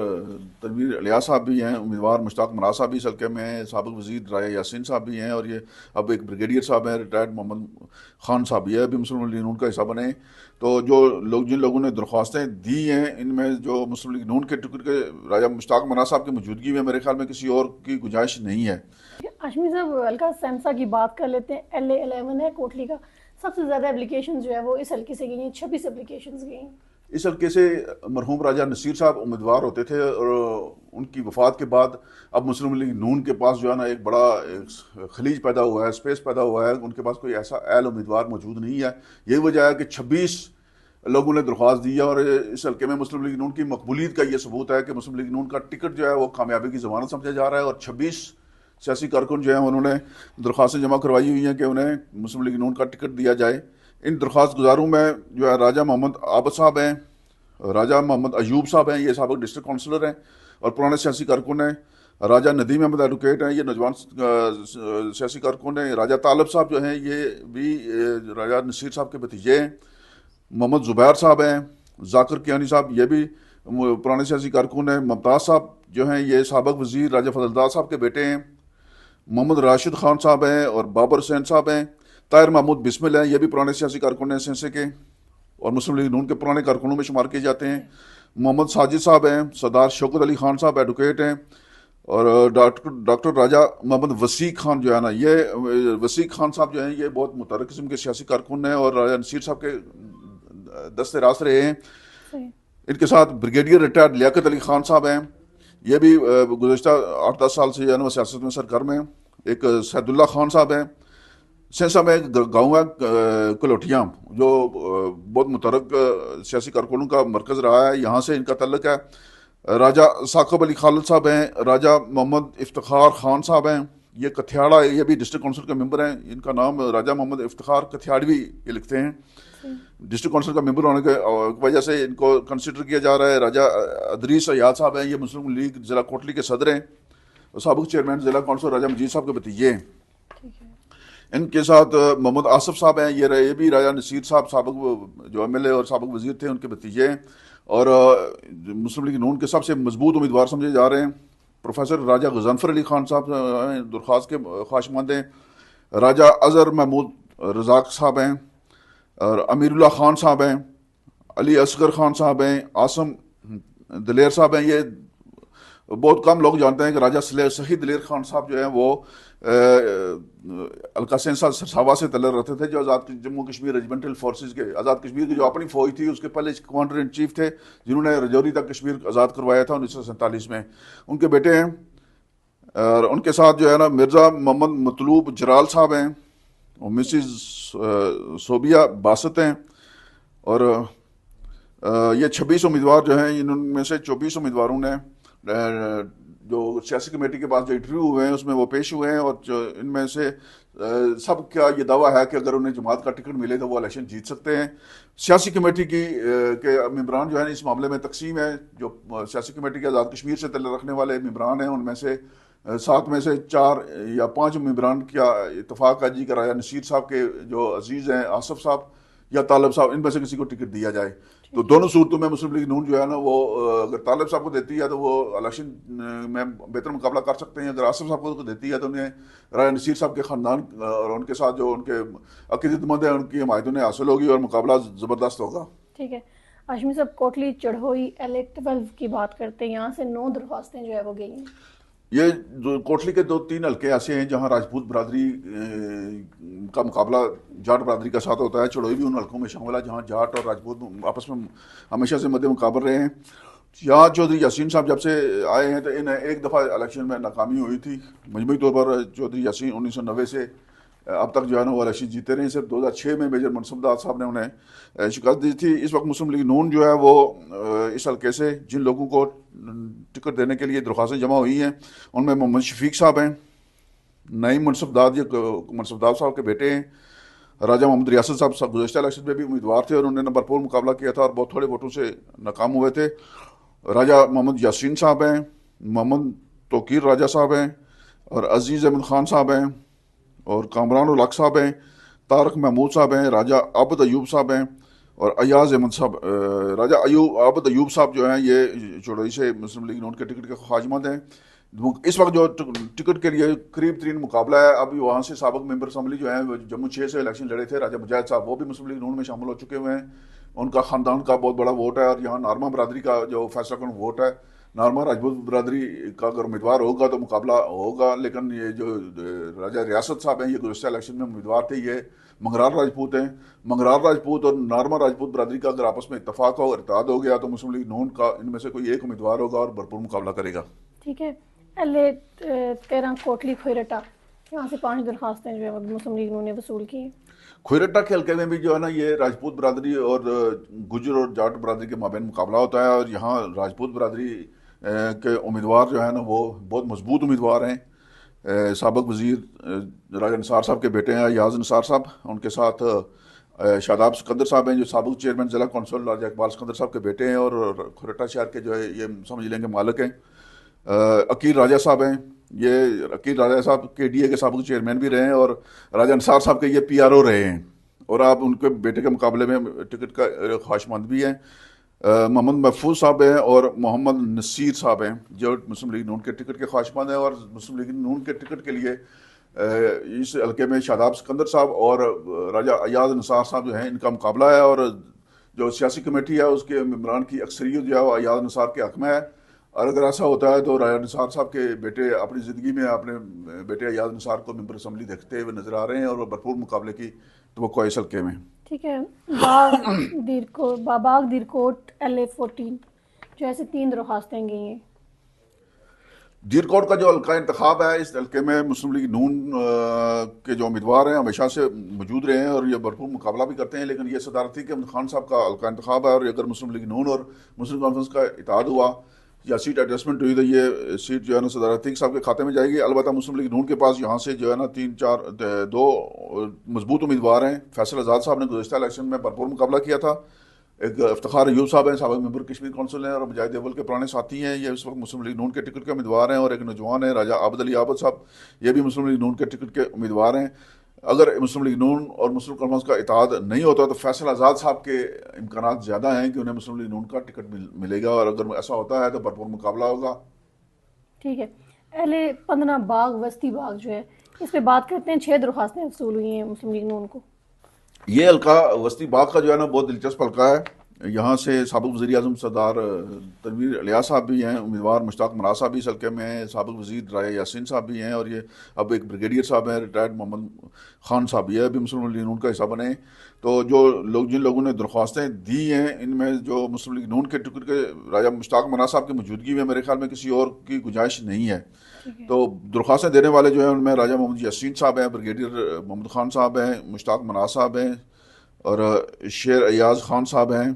तनवीर इलियास साहब भी हैं उम्मीदवार, मुश्ताक मराज साहब भी इस हल्के में हैं, साबिक वज़ीर राजा यासीन साहब भी हैं और ये अब एक ब्रिगेडियर साहब हैं रिटायर्ड मोहम्मद खान साहब, ये भी मुस्लिम लीग नून का हिस्सा बने। तो जो लोग जिन लोगों ने दरख्वास्तें दी हैं इनमें जो मुस्लिम लीग नून के टिकट के राजा मुश्ताक मराज साहब की मौजूदगी में मेरे ख्याल में किसी और की गुंजाइश नहीं है। हाशमी साहब हल्का सेंसा की बात कर लेते हैं। LA-11 है कोटली का, सबसे ज़्यादा एप्लीकेशन जो है वो इस हल्के से गई हैं, 26 एप्लीकेशन गई हैं। इस हल्के से मरहूम राजा नसीर साहब उम्मीदवार होते थे और उनकी वफात के बाद अब मुस्लिम लीग नून के पास जो है ना एक बड़ा एक खलीज पैदा हुआ है, स्पेस पैदा हुआ है। उनके पास कोई ऐसा अहल उम्मीदवार मौजूद नहीं है। यही वजह है कि 26 लोगों ने दरख्वास्त दी है और इस हल्के में मुस्लिम लीग नून की मकबूलियत का ये सबूत है कि मुस्लिम लीग नून का टिकट जो है वो कामयाबी की जमानत समझा जा रहा है। और 26 सियासी कारकुन जो है उन्होंने दरख्वास्तें जमा करवाई हुई हैं कि उन्हें मुस्लिम लीग नून का टिकट दिया जाए। इन दरख्वास्त गुजारों में जो है राजा मोहम्मद आबद साहब हैं, राजा मोहम्मद अयूब साहब हैं, ये साबिक डिस्ट्रिक्ट काउंसलर हैं और पुराने सियासी कारकुन हैं। राजा नदीम अहमद एडवोकेट हैं, ये नौजवान सियासी कारकुन हैं। राजा तालब साहब जो हैं ये भी राजा नसीर साहब के भतीजे हैं। मोहम्मद जुबैर साहब हैं, जाकिर कियानी साहब ये भी पुराने सियासी कारकुन हैं। मुमताज़ साहब जो हैं ये साबिक वजीर राजा फजलदार साहब के बेटे हैं। मोहम्मद राशिद खान साहब हैं और बाबर हुसैन साहब हैं। ताहिर महमूद बिस्मिल हैं, ये भी पुराने सियासी कारकुन हैं सेंसे के और मुस्लिम लीग नून के पुराने कारकुनों में शुमार किए जाते हैं। मोहम्मद साजिद साहब हैं, सरदार शौकत अली खान साहब एडवोकेट हैं और डॉक्टर राजा मोहम्मद वसीक खान जो है ना ये वसीक खान साहब जो हैं ये बहुत मुतहर्रिक किस्म के सियासी कारकुन हैं और राजा नसीर साहब के दस्ते रास रहे हैं। इनके साथ ब्रिगेडियर रिटायर्ड लियाकत अली खान साहब हैं, ये भी गुज़श्ता 8-10 साल से जो है ना सियासत में सरगर्म हैं। एक सैदुल्ला खान साहब हैं। सेंसा में एक गाँव है कलोटियाँ जो बहुत मुतहर्रिक सियासी कारकुनों का मरकज़ रहा है, यहाँ से इनका तल्लुक़ है। राजा साकिब अली खालिद साहब हैं, राजा मोहम्मद इफ्तिखार खान साहब हैं, ये कथियाड़ा ये भी डिस्ट्रिक्ट काउंसिल के मेंबर हैं। इनका नाम राजा मोहम्मद इफ्तिखार कथियाड़वी ये लिखते हैं। डिस्ट्रिक्ट काउंसिल का मेंबर होने की वजह से इनको कंसिडर किया जा रहा है। राजा अदरीस अयाद साहब हैं, ये मुस्लिम लीग ज़िला कोटली के सदर हैं और साबिक चेयरमैन ज़िला काउंसिल राजा मजीद साहब के भतीजे हैं। इनके साथ मोहम्मद आसिफ साहब हैं, ये भी राजा नसीर साहब साबिक जो एमएलए और साबिक वजीर थे उनके भतीजे हैं और मुस्लिम लीग नून के सबसे मजबूत उम्मीदवार समझे जा रहे हैं। प्रोफेसर राजा गजनफर अली खान साहब दरख्वास्त के ख्वाहिशमंद हैं। राजा अजहर महमूद रजाक साहब हैं और अमीरुल्लाह खान साहब हैं, अली असगर खान साहब हैं, आसम दलेर साहब हैं। ये बहुत कम लोग जानते हैं कि राजा सही दलेर खान साहब जो हैं वो अलका सेंसा सरसावा से तल्लुक़ रखते थे, जो आज़ाद जम्मू कश्मीर रेजिमेंटल फोर्सेस के आज़ाद कश्मीर की जो अपनी फ़ौज थी उसके पहले कमांडर इन चीफ थे जिन्होंने रजौरी तक कश्मीर आज़ाद करवाया था 1947 में। उनके बेटे हैं और उनके साथ जो है ना मिर्ज़ा मोहम्मद मतलूब जराल साहब हैं और मिसिज सोबिया बासत हैं और ये 26 उम्मीदवार जो हैं इनमें से 24 उम्मीदवारों ने जो सियासी कमेटी के पास जो इंटरव्यू हुए हैं उसमें वो पेश हुए हैं और जो इनमें से सब का ये दावा है कि अगर उन्हें जमात का टिकट मिले तो वो इलेक्शन जीत सकते हैं। सियासी कमेटी की के मेंबरान जो है इस मामले में तकसीम है। जो सियासी कमेटी के आज़ाद कश्मीर से तल्लुक़ रखने वाले मेंबरान हैं उनमें से 7 में से 4 या 5 मेंबरान का इतफाक़ है जी का राजा नसीर साहब के जो अजीज़ हैं आसिफ साहब या तालब साहब इनमें से किसी को टिकट दिया जाए। तो दोनों सूरतों में मुस्लिम लीग नून जो है ना वो अगर तालब साहब को देती है तो वो इलेक्शन में बेहतर मुकाबला कर सकते हैं। अगर आसिफ साहब को देती है तो उन्हें राजा नसीर साहब के ख़ानदान और उनके साथ जो उनके अक़ीदतमंद है उनकी हिमायत उन्हें हासिल होगी और मुकाबला ज़बरदस्त होगा। ठीक है हाशमी साहब, कोटली चढ़ोई एलेक्ट 12 की बात करते हैं, यहाँ से 9 दरख्वास्तें जो है वो गई हैं। ये जो कोटली के 2-3 हल्के ऐसे हैं जहाँ राजपूत बरादरी का मुकाबला जाट बरादरी का साथ होता है। चढ़ोई भी उन हल्कों में शामिल है जहाँ जाट और राजपूत आपस में हमेशा से मद्दे मुकाबल रहे हैं। यहाँ चौधरी यासीन साहब जब से आए हैं तो इन्हें एक दफ़ा इलेक्शन में नाकामी हुई थी। मजमूई तौर पर चौधरी यासीन 1990 से अब तक जो है ना वो इलेक्शन जीते रहे। सिर्फ 2006 में मेजर मनसबदार साहब ने उन्हें शिकस्त दी थी। इस वक्त मुस्लिम लीग नून जो है वो इस हल्के से जिन लोगों को टिकट देने के लिए दरख्वास्तें जमा हुई हैं उनमें मोहम्मद शफीक साहब हैं, नईम मनसबदार साहब के बेटे हैं। राजा मोहम्मद रियासत साहब गुज़श्ता इलेक्शन में भी उम्मीदवार थे और उन्होंने भरपूर मुकाबला किया था और बहुत थोड़े वोटों से नाकाम हुए थे। राजा मोहम्मद यासीन साहब हैं, मोहम्मद तोकीर राजा साहब हैं और अजीज़ अहमद ख़ान साहब हैं और कामरान उल हक साहब हैं, तारक महमूद साहब हैं, राजा आबद अयूब साहब हैं और अयाज अहमद साहब। राजा आबद अयूब साहब जो हैं ये चौड़ोई से मुस्लिम लीग नून के टिकट के ख्वाहिशमंद हैं। इस वक्त जो टिकट के लिए करीब तरीन मुकाबला है, अभी वहाँ से साबिक मेंबर असम्बली जो हैं जम्मू 6 से इलेक्शन लड़े थे राजा मुजाहिद साहब, वो भी मुस्लिम लीग नून में शामिल हो चुके हुए हैं। उनका ख़ानदान का बहुत बड़ा वोट है और यहाँ नारमा बरादरी का जो फैसला कौन वोट है, नारमा राजपूत बरादरी का अगर उम्मीदवार होगा तो मुकाबला होगा। लेकिन ये जो राजा रियासत साहब हैं ये गुज़श्ता इलेक्शन में उम्मीदवार थे, ये मंगरार राजपूत हैं। मंगरार राजपूत और नारमा राजपूत बरादरी का अगर आपस में इत्तफाक हो और इत्तेहाद हो गया तो मुस्लिम लीग नून का इनमें से कोई एक उम्मीदवार होगा और भरपूर मुकाबला करेगा। ठीक है। एल 13 कोटली खोरटा, यहाँ से 5 दरखास्तें जो है मुस्लिम लीग नून ने वसूल की। खोरटा के हल्के में भी जो है ना ये राजपूत बरादरी और गुजर और जाट बरादरी के माबेन मुकाबला होता है और यहाँ राजपूत बरादरी के उम्मीदवार जो है ना वो बहुत मजबूत उम्मीदवार हैं। साबिक वजीर राजा निसार साहब के बेटे हैं याज निसार साहब, उनके साथ शादाब सिकंदर साहब हैं जो साबिक चेयरमैन जिला कौंसल राजा इकबाल सिकंदर साहब के बेटे हैं और खोरटा शहर के जो है ये समझ लेंगे मालिक हैं। अकील राजा साहब हैं, ये अकील राजा साहब KDA के साबिक चेयरमैन भी रहे हैं और राजा निसार साहब के ये PRO रहे हैं और आप उनके बेटे के मुकाबले में टिकट का ख्वाहिशमंद भी हैं। मोहम्मद महफूज साहब हैं और मोहम्मद नसीर साहब हैं जो मुस्लिम लीग नून के टिकट के ख्वाहिशमंद हैं और मुस्लिम लीग नून के टिकट के लिए इस हल्के में शादाब सिकंदर साहब और राजा अयाज निसार साहब जो हैं इनका मुकाबला है और जो सियासी कमेटी है उसके मेम्बरान की अक्सरियत जो है वो अयाज निसार के हक में है और अगर ऐसा होता है तो राजा निसार साहब के बेटे अपनी ज़िंदगी में अपने बेटे अयाज निसार को मेंबर असम्बली देखते हुए नजर आ रहे हैं और वो भरपूर मुकाबले की तो इस हल्के में। ठीक है। बाग दीरकोट LA 14 जो ऐसे 3 दरखास्तें गई हैं। दीरकोट का जो हल्का इंतखाब है इस हल्के में मुस्लिम लीग नून के जो उम्मीदवार हैं हमेशा से मौजूद रहे हैं और ये भरपूर मुकाबला भी करते हैं, लेकिन ये सदारती के अहमद खान साहब का हल्का इंतखाब है और अगर मुस्लिम लीग नून और मुस्लिम कॉन्फ्रेंस का इत्तेहाद हुआ या सीट एडजस्टमेंट हुई तो ये सीट जो है ना सदारती साहब के खाते में जाएगी। अलबत्ता मुस्लिम लीग नून के पास यहाँ से जो है ना 2 मजबूत उम्मीदवार हैं। फैसल आज़ाद साहब ने गुज़श्ता इलेक्शन में भरपूर मुकाबला किया था, एक इफ्तिखार अयूब साहब हैं साबिक मेंबर कश्मीर कौंसिल हैं और मुजाहिद देवल के पुराने साथी हैं, ये इस वक्त मुस्लिम लीग नून के टिकट के उम्मीदवार हैं और एक नौजवान है राजा आबद अली आबद साहब, ये भी मुस्लिम लीग नून के टिकट के उम्मीदवार हैं। अगर मुस्लिम लीग नून और मुस्लिम कॉन्फ्रेंस का इत्तेहाद नहीं होता तो फैसल आज़ाद साहब के इम्कान ज़्यादा हैं कि उन्हें मुस्लिम लीग नून का टिकट मिलेगा और अगर ऐसा होता है तो भरपूर मुकाबला होगा। ठीक है। LA 15 बाग वस्ती बाग जो है इस पर बात करते हैं। 6 दरखास्तें वसूल हुई हैं मुस्लिम लीग नून को। ये हल्का वस्ती बाग का जो है ना बहुत दिलचस्प हल्का है। यहाँ से साबिक वज़ीर आज़म सरदार तनवीर इलियास साहब भी हैं, उम्मीदवार मुश्ताक मनाज साहब भी इस हल्के में हैं, साबिक वज़ीर राजा यासीन साहब भी हैं और ये अब एक ब्रिगेडियर साहब हैं रिटायर्ड मोहम्मद खान साहब भी है अभी मुस्लिम लीग नून का हिस्सा बने। तो जो लोग जिन लोगों ने दरख्वास्तें दी हैं इनमें जो मुस्लिम लीग नून के टिकट के राजा मुश्ताक मनाज साहब की मौजूदगी में मेरे ख्याल में किसी और की गुंजाइश नहीं है। तो दरख्वास्तें देने वाले जो हैं उनमें राजा मोहम्मद यासीन साहब हैं, ब्रिगेडियर मोहम्मद खान साहब हैं, मुश्ताक मनाज साहब हैं और शेर अयाज खान साहब हैं,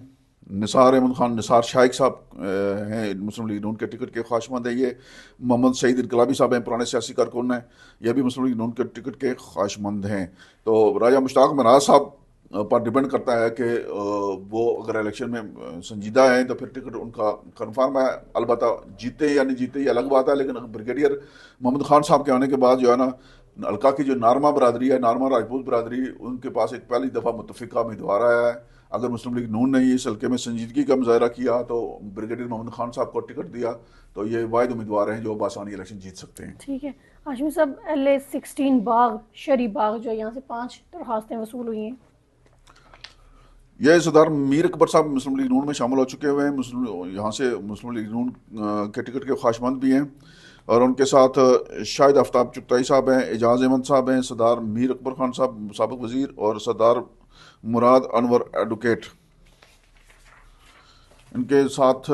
निसार अहमद खान निसार शाइक साहब हैं मुस्लिम लीग नून के टिकट के ख्वाहिशमंद है। ये मोहम्मद सईद इनकलाबी साहब हैं पुराने सियासी कारकुन हैं, यह भी मुस्लिम लीग नून के टिकट के ख्वाहिशमंद हैं। तो राजा मुश्ताक मनाज साहब पर डिपेंड करता है कि वो अगर इलेक्शन में संजीदा हैं तो फिर टिकट उनका कन्फर्म है। अलबत्ता जीते या नहीं जीते ये अलग बात है, लेकिन ब्रिगेडियर मोहम्मद खान साहब के आने के बाद जो है ना हल्का की जो नारमा बरादरी है, नारमा राजपूत बरादरी, उनके पास एक पहली दफ़ा मुतफ़िका उम्मीदवार आया है। अगर मुस्लिम लीग नून ने इस हल्के में संजीदगी का मुजाहरा किया तो ब्रिगेडियर मोहम्मद खान साहब को टिकट दिया तो ये वाहिद उम्मीदवार हैं जो बासानी इलेक्शन जीत सकते हैं। ठीक है। हाशमी साहब LA 16 बाग शरी बाग जो है यहाँ से 5 दरखास्तें वसूल हुई हैं। ये सरदार मीर अकबर साहब मुस्लिम लीग नून में शामिल हो चुके हुए हैं, यहाँ से मुस्लिम लीग नून के टिकट के ख्वाहिशमंद भी हैं और उनके साथ शाहिद आफ्ताब चुगताई साहब हैं, एजाज अहमद साहब हैं, सरदार मीर अकबर खान साहब साबिक वज़ीर और सरदार मुराद अनवर एडवोकेट। इनके साथ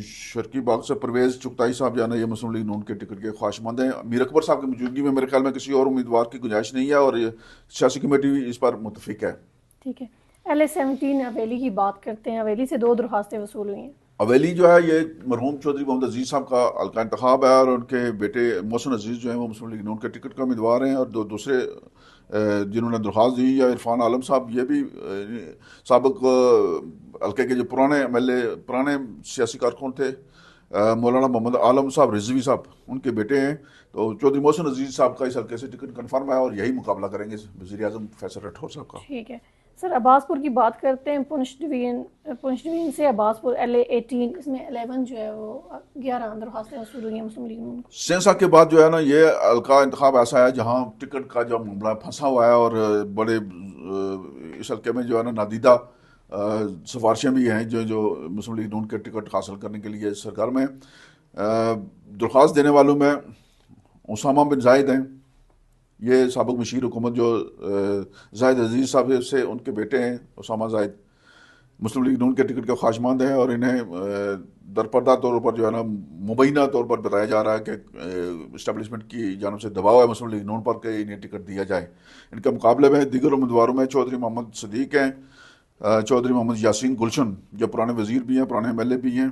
शर्की बाग से परवेज़ चुगताई साहब जाना ये मुस्लिम लीग नून के टिकट के ख्वाहिशमंद हैं। मीर अकबर साहब की मौजूदगी में मेरे ख्याल में किसी और उम्मीदवार की गुंजाइश नहीं है और ये सियासी कमेटी भी इस पर मुतफिक है। ठीक है। LA 17 हवेली की बात करते हैं। हवेली से 2 दरखास्तें वसूल हुई हैं। हवेली जो है ये मरहूम चौधरी मोहम्मद अजीज़ साहब का हल्का इंतखाब है और उनके बेटे मोहसिन अजीज़ जो हैं वो मुस्लिम लीग नून के टिकट का उम्मीदवार हैं और दूसरे जिन्होंने दरख्वास्त दी या इरफान आलम साहब, ये भी साबिक हल्के के जो पुराने MLA पुराने सियासी कारकुन थे, मौलाना मोहम्मद आलम साहब रिजवी साहब उनके बेटे हैं। तो चौधरी मोहसिन अजीज़ साहब का इस हल्के से टिकट कन्फर्म है और यही मुकाबला करेंगे वज़ीर आज़म फैसल राठौर साहब का। ठीक है सर। अब्बासपुर की बात करते हैं। पुंछ डिवीजन से अब्बासपुर LA 18 इसमें 11 जो है वो 11 दरखास्तें वसूल हुई हैं मुस्लिम लीग नून को। सेंसा के बाद जो है ना ये हल्का इंतखाब ऐसा है जहाँ टिकट का जो मामला फंसा हुआ है और बड़े इस हल्के में जो है ना नादीदा सिफारिशें भी हैं जो मुस्लिम लीग नून के टिकट हासिल करने के लिए सरकार में दरख्वास्त देने वालों में उसामा बिन जायद हैं, ये साबिक मशीर हुकूमत जो जाहिद अजीज़ साहब से उनके बेटे हैं उसामा जाहिद, मुस्लिम लीग नून के टिकट के ख्वाहिशमंद हैं और इन्हें दरपर्दा तौर पर जो है ना मुबैना तौर पर बताया जा रहा है कि इस्टेब्लिशमेंट की जानब से दबाव है मुस्लिम लीग नून पर कि इन्हें टिकट दिया जाए। इनके मुकाबले में दीगर उम्मीदवारों में चौधरी मोहम्मद सदीक हैं, चौधरी मोहम्मद यासीन गुलशन जो पुराने वजीर भी हैं, पुराने MLA भी हैं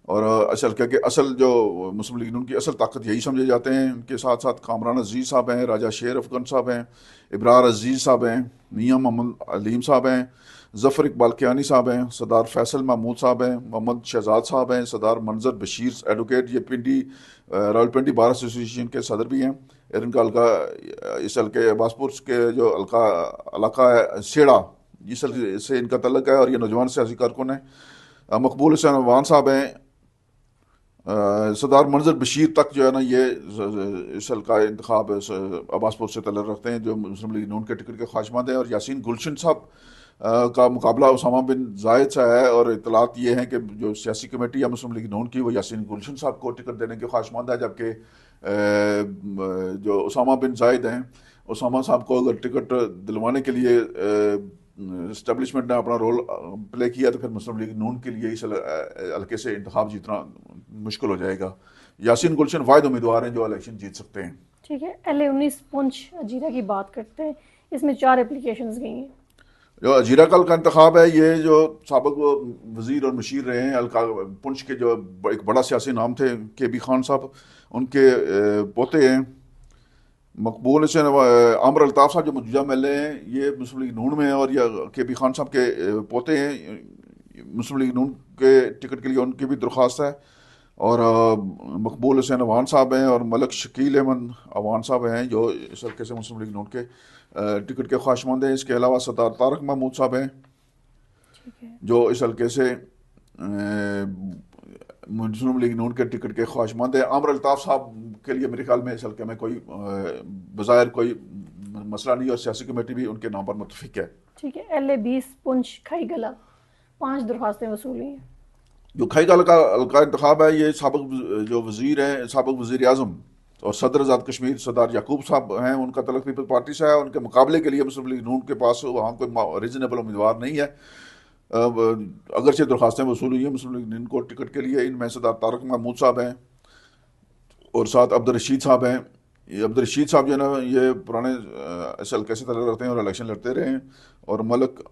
और असल क्या कि असल जो मुस्लिम लीग नून की असल ताकत यही समझे जाते हैं। इनके साथ साथ कामरान अजीज़ साहब हैं, राजा शेर अफगन साहब हैं, इब्रार अजीज़ साहब हैं, मियाँ मोहम्मद अलीम साहब हैं, ज़फ़र इकबाल कियानी साहब हैं, सरदार फैसल महमूद साहब हैं, मोहम्मद शहजाद साहब हैं, सरदार मंजर बशीर एडवोकेट ये पिंडी रावलपिंडी बार एसोसिएशन के सदर भी हैं। और इनका हल्का इस हल्के अब्बासपुर के जो हल्का इलाका है सेड़ा जिस से इनका तल्लक है और ये नौजवान सियासी कारकुन है। मकबूल हुसैन अवान साहब हैं, सरदार मंजर बशीर तक जो है ना ये इस हल्का इंतखाब अब्बासपुर से तल्लक रखते हैं जो मुस्लिम लीग नून के टिकट के ख्वाहिशमंद हैं। और यासीन गुलशन साहब का मुकाबला उसामा बिन जायद से है और इतलात ये हैं कि जो सियासी कमेटी है मुस्लिम लीग नून की वो यासीन गुलशन साहब को टिकट देने के ख्वाहिशमंद है, जबकि जो उसामा बिन जायद हैं उसामा साहब को अगर टिकट दिलवाने के लिए इस्टेब्लिशमेंट ने अपना रोल प्ले किया तो फिर मुस्लिम लीग नून के लिए इस हल्के से इंतखाब जीतना मुश्किल हो जाएगा। यासीन गुलशन वाहिद उम्मीदवार हैं जो इलेक्शन जीत सकते हैं। ठीक है, LA-19 पुंछ अजीरा की बात करते हैं, इसमें 4 एप्लीकेशंस गई हैं। जो अजीरा कल का इंतखाब है ये जो साबिक वजीर और मशीर रहे हैं अलका पुंछ के जो एक बड़ा सियासी नाम थे KB खान साहब, उनके पोते हैं मकबूल हुसैन आमर अल्ताफ़ साहब जो मौजूदा MLA हैं ये मुस्लिम लीग नून में हैं और यह KB खान साहब के पोते हैं। मुस्लिम लीग नून के टिकट के लिए उनकी भी दरख्वास्त है। और मकबूल हुसैन अवान साहब हैं और मलक शकील अहमद अवान साहब हैं जो इस हल्के से मुस्लिम लीग नून के टिकट के ख्वाहिशमंद हैं। इसके अलावा सरदार तारक महमूद साहब हैं जो इस हल्के से मुस्लिम लीग नून के टिकट के ख्वाहिशमंद है। आमर अल्ताफ़ साहब के लिए मेरे ख्याल में इस हल्के में कोई बज़ाहिर कोई मसला नहीं और सियासी कमेटी भी उनके नाम पर मुतफिक है। ठीक है, LA-20 पुंछ खाई गला 5 दरख्वास्तें वसूली हैं। जो खाई गला का इंतखाब है ये साबिक जो वजीर हैं साबिक वजीर आज़म और सदर आज़ाद कश्मीर सरदार याकूब साहब हैं, उनका तलक पीपल्स पार्टी से है। उनके मुकाबले के लिए मुस्लिम लीग नून के पास वहाँ कोई रीजनेबल उम्मीदवार नहीं है। अगरचे दरख्वास्तें वसूल हुई हैं मुस्लिम लीग नून को टिकट के लिए। इनमें सरदार तारक महमूद साहब हैं और साथ अब्दुल रशीद साहब हैं। ये अब्दुल रशीद साहब जो है ना ये पुराने इस हल्के से तलक रखते हैं और इलेक्शन लड़ते रहे हैं। और मलक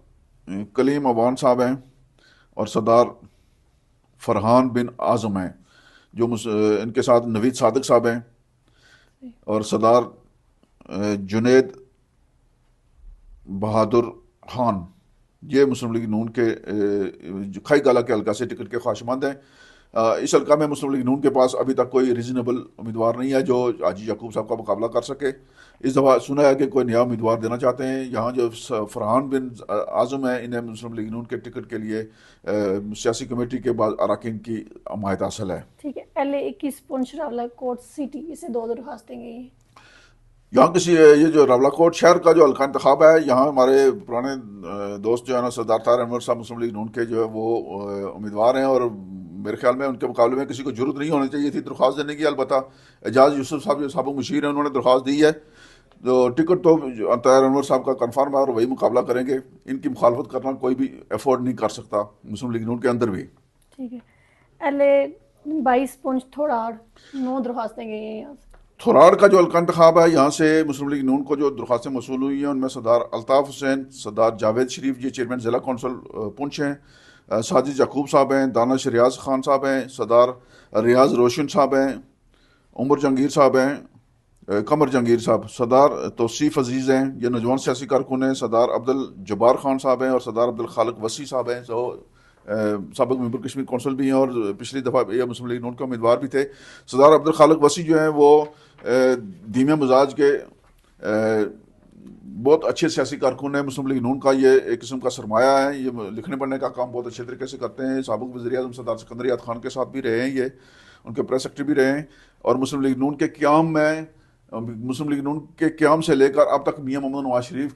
कलीम अवान साहब हैं और सरदार फरहान बिन आज़म हैं जो इनके साथ नवीद सादिक साहब हैं और सरदार जुनेद बहादुर खान ये मुस्लिम लीग नून के खाई गाला के हल्का से टिकट के ख्वाहिशमंद हैं। इस हल्का में मुस्लिम लीग नून के पास अभी तक कोई रीजनेबल उम्मीदवार नहीं है जो हाजी याकूब साहब का मुकाबला कर सके। इस दफ़ा सुना है कि कोई नया उम्मीदवार देना चाहते हैं। यहाँ जो फरहान बिन आज़म है इन्हें मुस्लिम लीग नून के टिकट के लिए सियासी कमेटी के बाद अरकान की हमायत हासिल है। ठीक है, LA-21 पुंछ रावलाकोट सिटी इसे 2 दरख्वास्तें गई हैं। यहाँ किसी ये जो रावलाकोट शहर का जो हल्का इंतखाब है यहाँ हमारे पुराने दोस्त जो है ना सरदार तार अनवर साहब मुस्लिम लीग नून के जो है वो उम्मीदवार हैं और मेरे ख्याल में उनके मुकाबले में किसी को जरूरत नहीं होनी चाहिए थी दरख्वास्त देने की। अलबत्ता एजाज यूसुफ साहब जो साबिक मशीर हैं उन्होंने दरख्वास्त दी है तो टिकट तो तार अनवर साहब का कन्फर्म है और वही मुकाबला करेंगे। इनकी मुखालफत करना कोई भी एफोर्ड नहीं कर सकता मुस्लिम लीग नून के अंदर भी। ठीक है, LA-22 पुंछ थोड़ाड़ 9 दरख्वास्तें गई हैं। यहाँ से थोराड़ का जो हल्का इंतखाब है यहाँ से मुस्लिम लीग नून को जो दरख्वास्तें मसूल हुई हैं उनमें सरदार अल्ताफ़ हुसैन, सरदार जावेद शरीफ ये चेयरमैन ज़िला कौंसल पुंछ हैं, साजिद याकूब साहब हैं, दानिश रियाज खान साहब हैं, सरदार रियाज रोशन साहब हैं, उमर जहांगीर साहब हैं, कमर जहांगीर साहब, सरदार तौसीफ़ अजीज़ हैं ये नौजवान सियासी कारकुन हैं, सरदार अब्दुल जब्बार खान साहब हैं और सरदार अब्दुल खालिक वसी साहब हैं जो साबिक मेंबर कश्मीर कौंसिल भी हैं और पिछली दफ़ा ये मुस्लिम लीग नून के उम्मीदवार भी थे। सरदार अब्दुल खालिक वसी जो हैं वो धीमे मिजाज के बहुत अच्छे सियासी कारकुन हैं। मुस्लिम लीग नून का ये एक किस्म का सरमाया है, ये लिखने पढ़ने का काम बहुत अच्छे तरीके से करते हैं। साबिक वज़ीर आज़म सरदार सिकंदर याद खान के साथ भी रहे हैं, ये उनके प्रेस सेक्रेटरी भी रहे हैं और मुस्लिम लीग नून के क़याम में मुस्लिम लीग नून के क़याम से लेकर अब तक मियाँ मोहम्मद नवाज शरीफ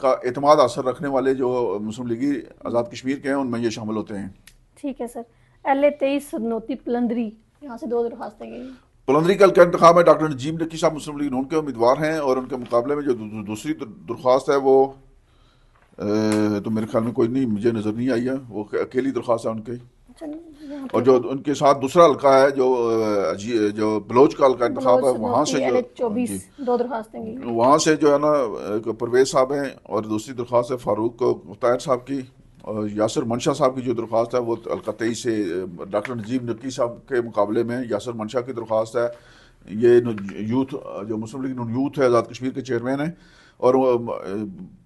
का एतमाद हासिल रखने वाले जो मुस्लिम लीगी आज़ाद कश्मीर के हैं उनमें ये शामिल होते हैं। ठीक है सर, LA-23 सदनोती पलंदरी यहाँ से 2 दरख्वास्तें गई हैं। पलंदरी कल का इंतखाब है। डॉक्टर नजीम नकी साहब मुस्लिम लीग नून के उम्मीदवार हैं और उनके मुकाबले में जो दूसरी दरख्वास्त है वो तो मेरे ख्याल में कोई नहीं, मुझे नज़र नहीं आई है, वो अकेली दरख्वास्त है उनकी। अच्छा, यहाँ और पे जो उनके साथ दूसरा हल्का है जो जो बलोच का हल्का इंतखाब बलोच है, वहाँ सनोती से जो LH 24 जी, दो दरखास्तें गई हैं। वहाँ से जो है ना एक परवेज साहब हैं और दूसरी दरख्वास्त है फारूक मुख्तार साहब की। और यासर मनशा साहब की जो दरख्वास्त है वो हल्का 23 से डॉक्टर नजीब नकी साहब के मुकाबले में यासर मनशा की दरख्वास्त है। ये यूथ जो मुस्लिम लीग नून यूथ है, आज़ाद कश्मीर के चेयरमैन हैं। और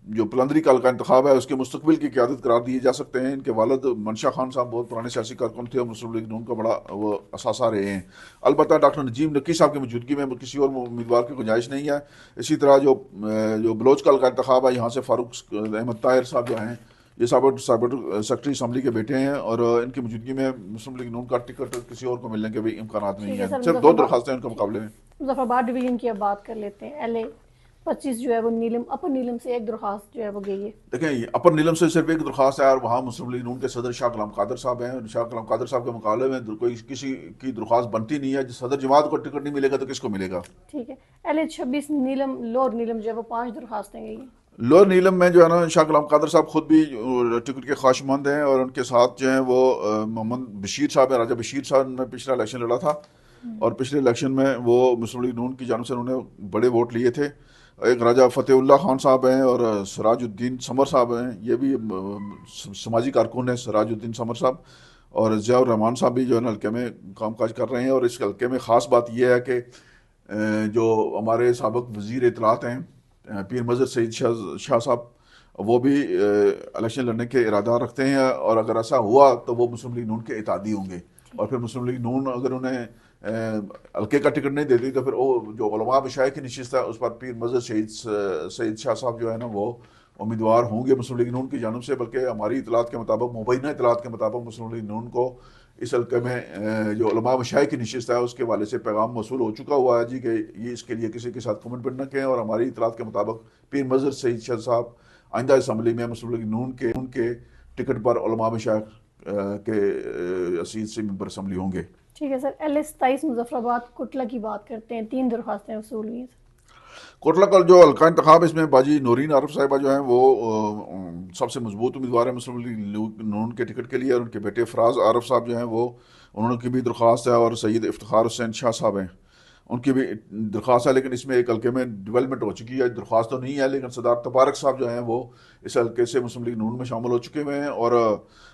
जो पलंदरी का हल्का इंतखाब है उसके मुस्तकबिल की क़यादत करार दिए जा सकते हैं। इनके वालिद मनशा खान साहब बहुत पुराने सियासी कारकुन थे और मुस्लिम लीग नून का बड़ा वो असासा रहे हैं। अलबत्ता डॉक्टर नजीब नकी साहब की मौजूदगी में किसी और उम्मीदवार की गुंजाइश नहीं है। इसी तरह जो बलोच का हल्का इंतखाब है, यहाँ से फारूक अहमद ताहिर साहब जो हैं, ये साबित साबित सेक्रेटरी असम्बली के बेटे हैं और इनकी मौजूदगी में मुस्लिम लीग नून का टिकट किसी और को मिलने के भी इम्कान नहीं ठीक है है। सर, सिर्फ दो दरखास्तें हैं उनके मुकाबले में। मुजफ्फराबाद डिवीजन की अब बात कर लेते हैं। LA 25 जो है वो नीलम, अपर नीलम से एक दरखास्त जो है वो गई है। देखें, ये अपर नीलम से सिर्फ एक दरख्वास्त है और वहाँ मुस्लिम लीग नून के सदर शाह कलाम कादर साहब हैं। शाह कलाम कादर साहब के मुकाबले में कोई किसी की दरख्वास्त बनती नहीं है। जिस सदर जमात को टिकट नहीं मिलेगा तो किसको मिलेगा। ठीक है। LA 26 नीलम, लोअर नीलम जो है वो 5 दरखास्तें गई हैं। लोअर नीलम में जो है ना शाह कलाम कादर साहब खुद भी टिकट के ख्वाहिशमंद हैं और उनके साथ जो है वो मोहम्मद बशीर साहब हैं। राजा बशीर साहब ने पिछला इलेक्शन लड़ा था और पिछले इलेक्शन में वो मुस्लिम लीग नून की जानिब से उन्होंने बड़े वोट लिए थे। एक राजा फ़तेहुल्लाह खान साहब हैं और सराजुद्दीन समर साहब हैं, ये भी समाजी कारकुन हैं सराजुद्दीन समर साहब। और ज़ियाउर रहमान साहब भी जो है ना हल्के में कामकाज कर रहे हैं। और इस हल्के में ख़ास बात यह है कि जो हमारे साबिक़ वज़ीर इत्तलात हैं पीर मज़हर सईद शाह साहब, वो भी इलेक्शन लड़ने के इरादा रखते हैं और अगर ऐसा हुआ तो वो मुस्लिम लीग नून के इत्तेहादी होंगे। और फिर मुस्लिम लीग नून अगर उन्हें हल्के का टिकट नहीं देती तो फिर वो जो उलमा मशाइख की नशिस्त है उस पर पीर मज़हर सईद शाह साहब जो है ना वो उम्मीदवार होंगे मुस्लिम लीग नून की जानब से। बल्कि हमारी इतलात के मुताबिक, मुबैना इतलात के मुताबिक मुस्लिम लीग नून को इस हल्के में जो उलमा मशाइख की नशिस्त है उसके वाले से पैगाम मौसूल हो चुका हुआ है जी कि ये इसके लिए किसी के साथ कमिटमेंट न करें। और हमारी इतलात के मुताबिक पीर मज़हर सईद शाह साहब आइंदा असम्बली में मुस्लिम लीग नून के टिकट पर उलमा मशाइख के असीद से मेंबर असम्बली होंगे। ठीक है सर। LA 27 मुजफ्फराबाद कोटला की बात करते हैं। 3 दरखास्तें वसूल हुई हैं। कोटला का जो हल्का इंतखाब, इसमें बाजी नूरीन आरफ साहिबा जो हैं वो सबसे मजबूत उम्मीदवार है मुस्लिम लीग नून के टिकट के लिए। और उनके बेटे फराज आरफ साहब जो हैं वो उन्होंने की भी दरख्वास्त है और सैयद इफ्तिखार हुसैन शाह साहब हैं, उनकी भी दरख्वास्त है। लेकिन इसमें एक हल्के में डेवलपमेंट हो चुकी है, दरख्वास्त तो नहीं है लेकिन सरदार तबारक साहब जो हैं वो इस हल्के से मुस्लिम लीग नून में शामिल हो चुके हुए हैं। और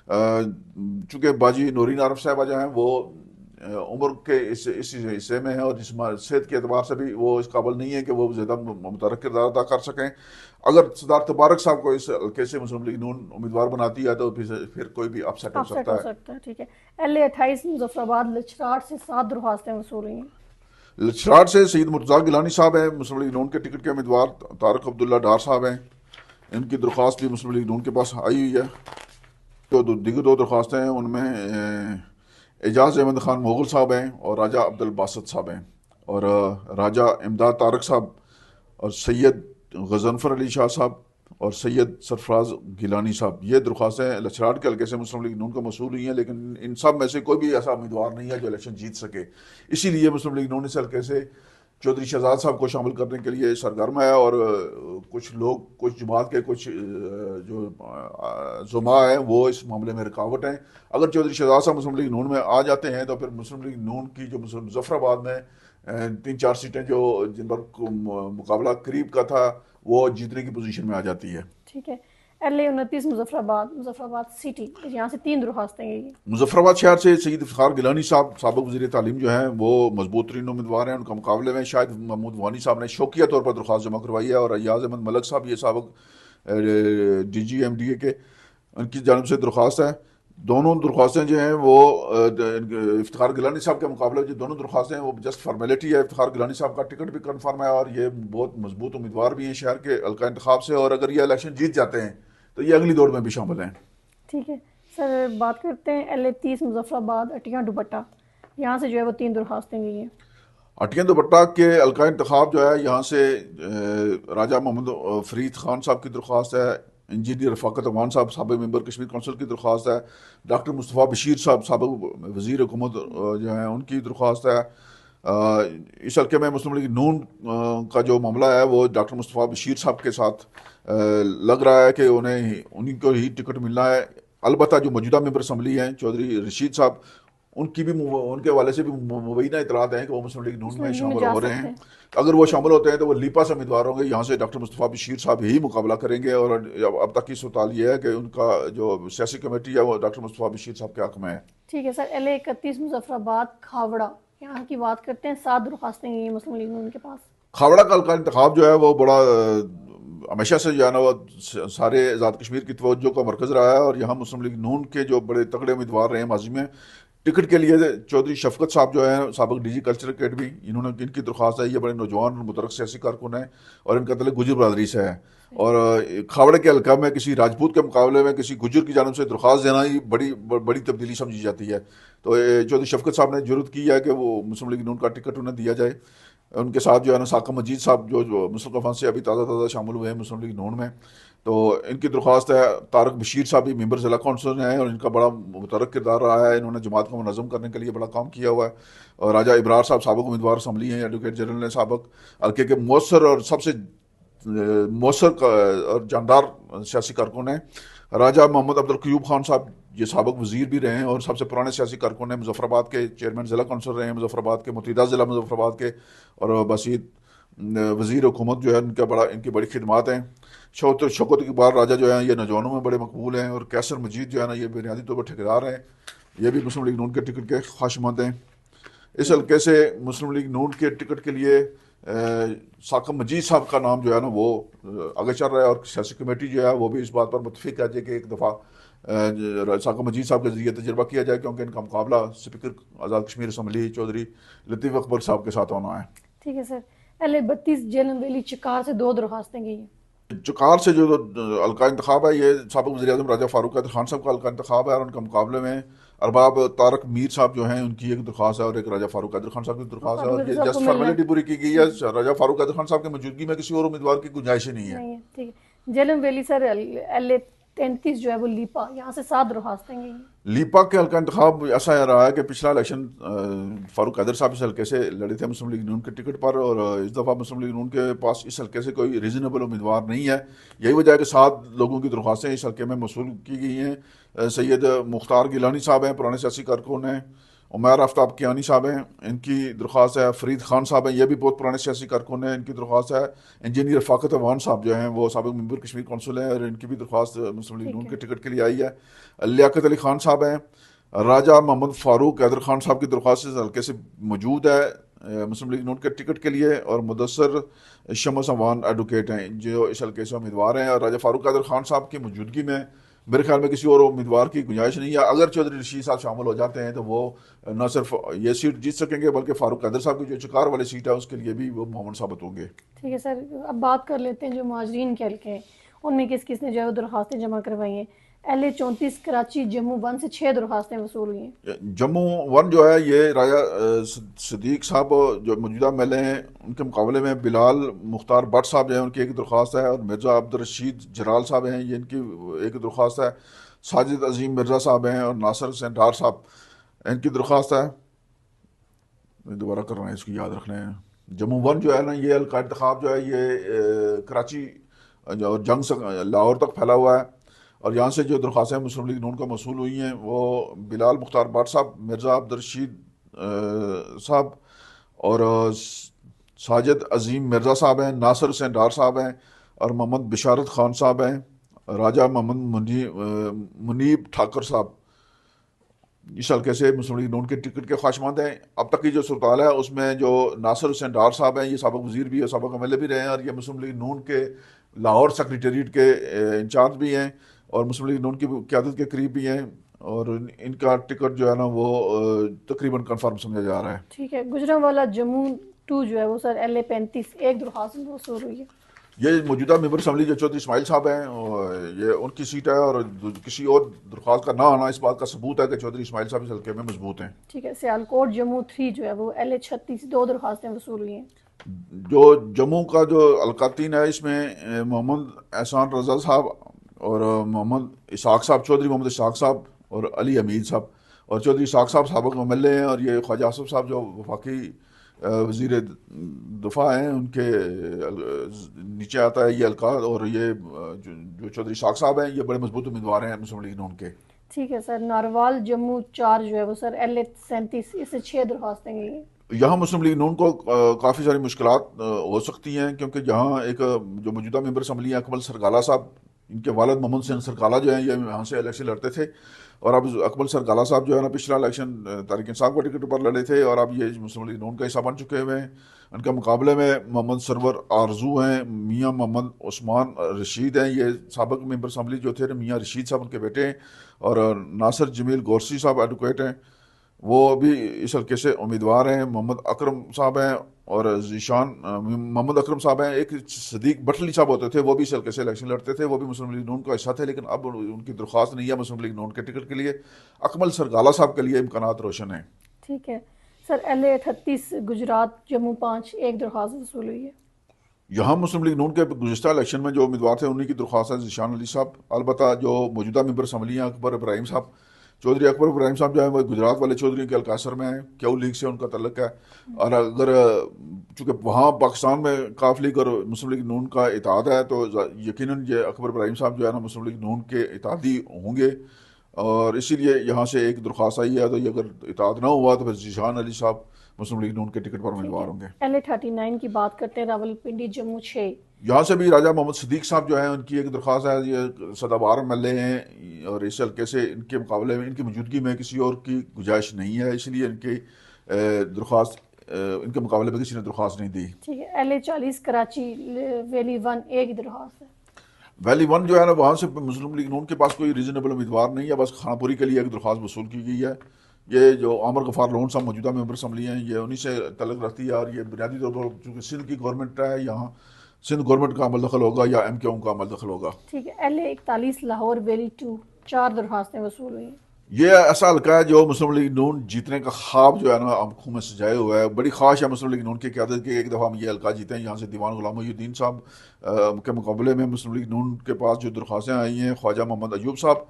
चूँकि बाजी नूरीन आरफ साहिबा जो हैं वो उम्र के इस हिस्से में है और सेहत के अतबार से भी वो इस काबिल नहीं है कि वो ज़्यादा मुतरक किरदार अदा कर सकें। अगर सरदार तबारक साहब को इस हल्के से मुस्लिम लीग नून उम्मीदवार बनाती है तो फिर कोई भी अपसेट हो सकता है। ठीक है। LA 28 मुजफ्फराबाद लचराट से 7 दरखास्तें वसूल हुई हैं। लचराट से सईद मुर्तज़ा गिलानी साहब हैं मुस्लिम लीग नून के टिकट के उम्मीदवार। तारक अब्दुल्ला डार साहब हैं, इनकी दरख्वास्त भी मुस्लिम लीग नून के पास आई हुई है। जो दीगर 2 दरख्वास्तें हैं उनमें एजाज अहमद खान मुगल साहब हैं और राजा अब्दुल बासत साहब हैं। और राजा इमदाद तारक साहब और सैयद गजनफर अली शाह साहब और सैयद सरफराज गिलानी साहब, ये दरख्वास्तें लचराट के हल्के से मुस्लिम लीग नून का मसूल हुई हैं। लेकिन इन सब में से कोई भी ऐसा उम्मीदवार नहीं है जो इलेक्शन जीत सके। इसीलिए मुस्लिम लीग नून इस हल्के से चौधरी शहजाद साहब को शामिल करने के लिए सरगर्म है। और कुछ लोग, कुछ जमात के कुछ जो जुमा हैं वो इस मामले में रुकावट हैं। अगर चौधरी शहजाद साहब मुस्लिम लीग नून में आ जाते हैं तो फिर मुस्लिम लीग नून की जो मुजफ्फराबाद में 3-4 सीटें जो जिन पर मुकाबला करीब का था वो जीतने की पोजीशन में आ जाती है। ठीक है। LA 29 मुजफ्फराबाद सिटी, यहाँ से 3 दरखास्तें गई हैं। मुजफ्फराबाद शहर से सईद इफ्तिखार गिलानी साहब साबिक़ वज़ीर तालीम जो हैं वो मजबूत तरीन उम्मीदवार हैं। उनका मुकाबले में शायद महमूद वानी साहब ने शौकिया तौर पर दरख्वास्त जमा करवाई है। और अयाज अहमद मलक साहब ये साबिक़ DGMDA के, उनकी जानब से दरख्वास्त है। दोनों दरख्वास्तें जो हैं वो इफ्तिखार गिलानी साहब के मुकाबले जो दोनों दरख्वास्तें हैं वो जस्ट फॉर्मेलिटी है। इफ्तिखार गिलानी साहब का टिकट भी कन्फर्म है और ये बहुत मजबूत उम्मीदवार भी हैं शहर के हल्का इंतखाब से। और अगर ये इलेक्शन जीत जाते हैं तो ये अगली दौड़ में भी शामिल हैं। ठीक है सर। बात करते हैं LA 30 मुजफ्फराबाद अटियाँ दुपट्टा, यहाँ से जो है वो 3 दरखास्तें गई हैं। अटियाँ दुपट्टा के हल्का इंतखाब जो है यहाँ से राजा मोहम्मद फरीद खान साहब की दरख्वास्त है। इंजीनियर रफ़ाकत अमान साहब साबिक़ मेंबर कश्मीर कौंसिल की दरख्वास्त है। डॉक्टर मुस्तफ़ा बशीर साहब साबिक़ वज़ीर हुकूमत जो हैं उनकी दरख्वास्त है। इस हल्के में मुस्लिम लीग नून का जो मामला है वो डॉक्टर मुस्तफ़ा बशीर साहब के साथ लग रहा है कि उन्हें उन्हीं को ही टिकट मिलना है। अलबत्ता जो मौजूदा मेंबर असम्बली हैं चौधरी रशीद साहब, उनकी भी उनके हवाले से भी मुबैना इतलात हैं कि वो मुस्लिम लीग नून में मुस्लिम लीग में शामिल जा हो रहे सकते हैं। हैं। अगर वो शामिल होते हैं तो वो लीपा से उम्मीदवार होंगे। यहाँ से डॉक्टर मुस्तफ़ा बशीर साहब ही मुकाबला करेंगे और अब तक की सूरत ये है कि उनका जो सियासी कमेटी है वो डॉक्टर मुस्तफ़ा बशीर साहब के हक में है। ठीक है सर, LA 31 मुजफ्फराबाद खावड़ा, यहाँ की बात करते हैं। 7 दरख्वास्तें गई हैं मुस्लिम लीग नून के पास। खावड़ा का इंतखाब जो है वो बड़ा हमेशा से जो है ना वो सारे आज़ाद कश्मीर की तवज्जो का मरकज़ रहा है। और यहाँ मुस्लिम लीग नून के जो बड़े तगड़े उम्मीदवार रहे हैं माजी में टिकट के लिए, चौधरी शफकत साहब जो है साबिक DG कल्चर अकेडमी, इन्होंने इनकी दरख्वास्त है। ये बड़े नौजवान और मुतरक सियासी कारकुन है और इनका तल्लुक गुजर बरदरी से है। और खावड़े के हल्का में किसी राजपूत के मुकाबले में किसी गुजर की जानब से दरख्वास्त देना ही बड़ी तब्दीली समझी जाती है। तो चौधरी शफकत साहब ने जरूरत की है कि वो मुस्लिम लीग नून का टिकट उन्हें दिया जाए। उनके साथ जो है ना साका मजीद साहब जो मुस्लिम कफान से अभी ताज़ा शामिल हुए हैं मुस्लिम लीग नून में, तो इनकी दरख्वास्त है। तारक बशीर साहब भी मेंबर ज़िला कौंसल हैं और इनका बड़ा मुतरक किरदार रहा है। इन्होंने जमात को मुनज़्ज़म करने के लिए बड़ा काम किया हुआ है। और राजा इब्रार साहब साबिक उम्मीदवार असम्बली हैं, एडवोकेट जनरल हैं साबिक, हल्के के मौसर और सबसे मौसर और जानदार सियासी कारकुन हैं। राजा मोहम्मद अब्दुल क्यूब खान साहब ये साबिक वजीर भी रहे हैं और सबसे पुराने सियासी कारकुन हैं। मुजफ्फराबाद के चेयरमैन ज़िला कौंसल रहे हैं, मुजफ्फराबाद के मुतहिदा ज़िला मुजफ्फराबाद के। और बसीत वज़ीर हुकूमत जो है इनकी बड़ी खिदमात हैं। शौकत इकबाल राजा जो है ये नौजवानों में बड़े मकबूल हैं। और कैसर मजीद जो है ना ये बुनियादी तौर पर ठेकेदार हैं, ये भी मुस्लिम लीग नून के टिकट के ख्वाहिशमंद हैं। इस हल्के से मुस्लिम लीग नून के टिकट के लिए साका मजीद साहब का नाम जो है ना वो आगे चल रहा है। और सियासी कमेटी जो है वो भी इस बात पर मुतफिक है कि एक दफ़ा साका मजीद साहब के जरिए तजर्बा किया जाए, क्योंकि इनका मुकाबला स्पीकर आज़ाद कश्मीर असम्बली चौधरी लतीफ़ अकबर साहब के साथ होना है। ठीक है सर, LA 32 जेलम वैली चिकार से 2 दरख्वास्तें गई हैं। चुकार से जो हल्का इंतखाब है ये साबिक वज़ीर आज़म राजा फारूक कैदर खान साहब का हल्का इंतखाब है। और उनके मुकाबले में अरबाब तारक मीर साहब जो हैं उनकी एक दरख्वास्त है और एक राजा फारूक कैदर खान साहब की दरख्वास्त है। और ये जस्ट फॉर्मेलिटी पूरी की गई है। राजा फारूक कैदर खान साहब की मौजूदगी में किसी और उम्मीदवार की गुंजाइश ही नहीं है। नहीं है, ठीक है। जेलम वैली सर LA 33 जो है वो लीपा, यहाँ से 7 दरख्वास्तें गई हैं। लीपा के हल्का इंतखाब ऐसा रहा है कि पिछला इलेक्शन फारूक कैदर साहब इस हल्के से लड़े थे मुस्लिम लीग नून के टिकट पर। और इस दफ़ा मुस्लिम लीग नून के पास इस हल्के से कोई रीजनेबल उम्मीदवार नहीं है। यही वजह है कि 7 लोगों की दरख्वास्तें इस हल्के में मसूल की गई हैं। सैयद मुख्तार गिलानी साहब हैं, पुराने सियासी कारकुन हैं। उमैर आफ्ताब कियानी साहब हैं, इनकी दरख्वास्त है। फरीद खान साहब हैं, ये भी बहुत पुराने सियासी कारकुन हैं, इनकी दरख्वास्त है। इंजीनियर फ़ाकत अवान साहब जो हैं वो साबिक मेंबर कश्मीर कौंसिल हैं और इनकी भी दरख्वास्त मुस्लिम लीग नून के टिकट के लिए आई है। लियाकत अली खान साहब हैं। राजा मोहम्मद फ़ारूक हैदर खान साहब की दरख्वास्त इस हल्के से मौजूद है मुस्लिम लीग नून के टिकट के लिए। और मुदस्सर शमस अवान एडवोकेट हैं जो इस हल्के से उम्मीदवार हैं। और राजा फारूक हैदर खान साहब की मौजूदगी में मेरे ख्याल में किसी और उम्मीदवार की गुंजाइश नहीं है। अगर चौधरी रशीद साहब शामिल हो जाते हैं तो वो न सिर्फ ये सीट जीत सकेंगे बल्कि फारूक हैदर साहब की जो चिकार वाली सीट है उसके लिए भी वो मोहम्मद साबित होंगे। ठीक है सर, अब बात कर लेते हैं जो महाजरीन के हल्के हैं उनमें किस किस ने जो है दरख्वास्तें जमा करवाई हैं। LA 34 कराची जम्मू 1 से 6 दरख्वास्तें वसूल हुई हैं। जम्मू 1 जो है ये राजा सदीक साहब जो मौजूदा MLA हैं उनके मुकाबले में बिलाल मुख्तार भट्ट साहब जो है उनकी एक दरख्वास्त है। और मिर्ज़ा अब्दुल रशीद जराल साहब हैं, ये इनकी एक दरख्वास्त है। साजिद अजीम मिर्ज़ा साहब हैं और नासिर हुसैन डार साहब इनकी दरख्वास्त है। दोबारा कर रहे हैं, इसको याद रखना है। जम्मू 1 जो है ना ये हल्का इंतखाब जो है ये कराची और जंग से लाहौर तक फैला हुआ है। और यहाँ से जो दरख्वास्तें मुस्लिम लीग नून का मसूल हुई हैं वो बिलाल मुख्तार भट्ट साहब, मिर्ज़ा अब्दुल रशीद साहब और साजिद अजीम मिर्ज़ा साहब हैं, नासिर हुसैन डार साहब हैं और मोहम्मद बिशारत खान साहब हैं। राजा मोहम्मद मुनीब ठाकर साहब इस हल्के से मुस्लिम लीग नून के टिकट के ख्वाहिशमंद हैं। अब तक की जो सूरत है उसमें जो नासिर हुसैन डार साहब हैं ये साबिक वज़ीर भी है, साबिक MLA भी रहे हैं और ये मुस्लिम लीग नून के लाहौर सेक्रेटेरिएट के इंचार्ज भी हैं और मुस्लिम लीग नून की क़यादत के करीब भी हैं। और इनका टिकट जो है ना वो तकरीबन कन्फर्म समझा जा रहा है। ठीक है, गुजरांवाला जम्मू 2 जो है वो सर LA 35 एक दरख्वास्त वसूल हुई है। ये मौजूदा मेंबर असम्बली जो चौधरी इस्माइल साहब हैं और ये उनकी सीट है। और किसी और दरख्वास्त का ना आना इस बात का सबूत है कि चौधरी इस्माइल साहब इस हल्के में मजबूत हैं। ठीक है, सियालकोट जम्मू 3 जो है वो LA 36 2 दरख्वास्तें वसूल हुई हैं। जो जम्मू का जो हल्का 3 है इसमें मोहम्मद एहसान रजा साहब और मोहम्मद इसाक साहब, चौधरी मोहम्मद इसाक साहब और अली हमीद साहब। और चौधरी इसाक साहब साबिक MLA हैं और ये ख्वाजा आसिफ साहब जो वफाकी वज़ीर दफ़ा हैं उनके नीचे आता है ये हल्का, और ये जो चौधरी साक साहब हैं ये बड़े मजबूत उम्मीदवार हैं मुस्लिम लीग नून के। ठीक है सर। नारवाल जम्मू 4 जो है वो सर LA 37, इससे 6 दरख्वास्तें गई हैं। यहाँ मुस्लिम लीग नून को काफ़ी सारी मुश्किलात हो सकती हैं, क्योंकि यहाँ एक जो मौजूदा मेंबर असम्बली हैं अकमल सरगाला साहब, इनके वालिद मोहम्मद हुसैन सरगाला जो हैं ये यहाँ से इलेक्शन लड़ते थे, और अब अकमल सरगाला साहब जो है ना पिछला इलेक्शन तहरीक इंसाफ के टिकट पर लड़े थे, और अब ये मुस्लिम लीग नून का हिस्सा बन चुके हुए हैं। उनके मुकाबले में मोहम्मद सरवर आरजू हैं, मियाँ मोहम्मद उस्मान रशीद हैं, ये साबिक मेंबर असम्बली जो थे मियाँ रशीद साहब उनके बेटे हैं, और नासिर जमील गौरसी साहब एडवोकेट हैं, वो भी इस हल्के से उम्मीदवार हैं। मोहम्मद अकरम साहब हैं, और जीशान मोहम्मद अकरम साहब हैं। एक सदीक बटली साहब होते थे, वो भी इस हल्के से इलेक्शन लड़ते थे, वो भी मुस्लिम लीग नून का हिस्सा थे, लेकिन अब उनकी दरख्वास्त नहीं है मुस्लिम लीग नून के टिकट के लिए। अकमल सरगाला साहब के लिए इम्कानात रोशन हैं। ठीक है सर। LA 38 गुजरात जम्मू 5 एक दरख्वास्त वसूल हुई है। यहाँ मुस्लिम लीग नून के गुज़िश्ता इलेक्शन में जो उम्मीदवार थे उन्हीं की दरख्वास्त है जीशान अली साहब। अलबत्ता जो मौजूदा मेंबर असम्बली हैं अकबर इब्राहिम साहब, चौधरी अकबर इब्राहिम साहब जो है वो गुजरात वाले चौधरी के अलकासर में हैं, क्यू लीग से उनका तल्लक है। और अगर चूँकि वहाँ पाकिस्तान में काफ लीग और मुस्लिम लीग नून का इत्तेहाद है, तो यकीनन ये अकबर इब्राहिम साहब जो है ना मुस्लिम लीग नून के इत्तेहादी होंगे, और इसीलिए यहाँ से एक दरख्वास्त आई है। तो ये अगर इत्तेहाद ना हुआ तो फिर जीशान अली साहब मुस्लिम लीग नून के टिकट पर ठीक उम्मीदवार है। होंगे। LA 39 की बात करते हैं। रावलपिंडी जम्मू 6। यहाँ से भी राजा मोहम्मद सदीक साहब जो हैं उनकी एक दरख्वास्त है, ये सदाबहार MLA हैं, और इस हल्के से इनके मुकाबले में इनकी मौजूदगी में किसी और की गुंजाइश नहीं है, इसलिए इनकी दरख्वास्त इनके मुकाबले में किसी ने दरख्वास्त नहीं दी। ठीक है। LA 40 कराची वैली 1 एक ही दरख्वास्त है। वैली 1 जो है ना वहाँ से मुस्लिम लीग नून के पास कोई रीजनेबल उम्मीदवार नहीं है, बस खानापुरी के लिए एक दरख्वास्त वसूल की गई है। ये जो आमर गफ़ार लोन साहब मौजूदा मेंबर असम्बली हैं ये उन्हीं से तल्लक रखती है, और ये बुनियादी तौर पर चूँकि सिंध की गवर्नमेंट है, यहाँ सिंध गवर्नमेंट का अमल दखल होगा या MKO का अमल दखल होगा। ठीक है। LA 41 लाहौर वैली 2 4 दरख्वास्तें वसूल हुई हैं। ये ऐसा हल्का है जो मुस्लिम लीग नून जीतने का ख्वाब जो है ना आंखों में सजाए हुआ है। बड़ी ख्वाहिश है मुस्लिम लीग नून की क़यादत की एक दफ़ा हम ये हल्का जीते हैं। यहाँ से दीवान गुलाम मोहिउद्दीन साहब के मुकाबले में मुस्लिम लीग नून के पास जो दरख्वास्तें आई हैं ख्वाजा मोहम्मद अयूब साहब,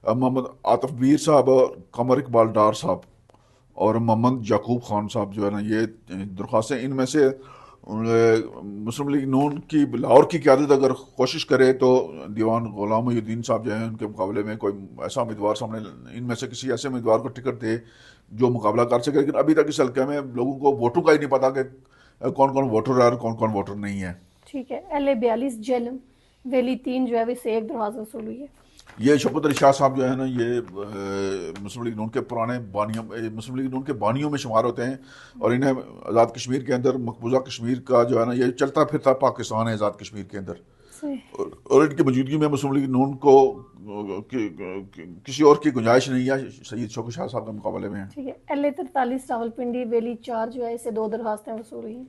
मोहम्मद आतिफ मीर साहब, और कमर इकबाल डार साहब, और मोहम्मद याकूब खान साहब जो है ना ये दरख्वास्तें, इनमें से मुस्लिम लीग नून की लाहौर की क़यादत अगर कोशिश करे तो दीवान गुलाम मोहिउद्दीन साहब जो हैं उनके मुकाबले में कोई ऐसा उम्मीदवार सामने इनमें से किसी ऐसे उम्मीदवार को टिकट दे जो मुकाबला कर सके। लेकिन अभी तक इस हल्के में लोगों को वोटों का ही नहीं पता कि कौन कौन वोटर है और कौन कौन वोटर नहीं है। ठीक है। LA 42 जेलम वैली 3 जो है इससे एक दरख्वास्त वसूल हुई है। ये शौकत अली शाह साहब जो है ना ये मुस्लिम लीग नून के पुराने बानियों मुस्लिम लीग नून के बानियों में शुमार होते हैं, और इन्हें आज़ाद कश्मीर के अंदर मकबूजा कश्मीर का जो है ना ये चलता फिरता पाकिस्तान है आज़ाद कश्मीर के अंदर, और इनकी मौजूदगी में मुस्लिम लीग नून को किसी और की गुंजाइश नहीं है सैयद शौकत शाह साहब के मुकाबले में। ठीक है। LA 43 रावलपिंडी वैली 4 जो है इससे 2 दरख्वास्तें वसूल हुई हैं।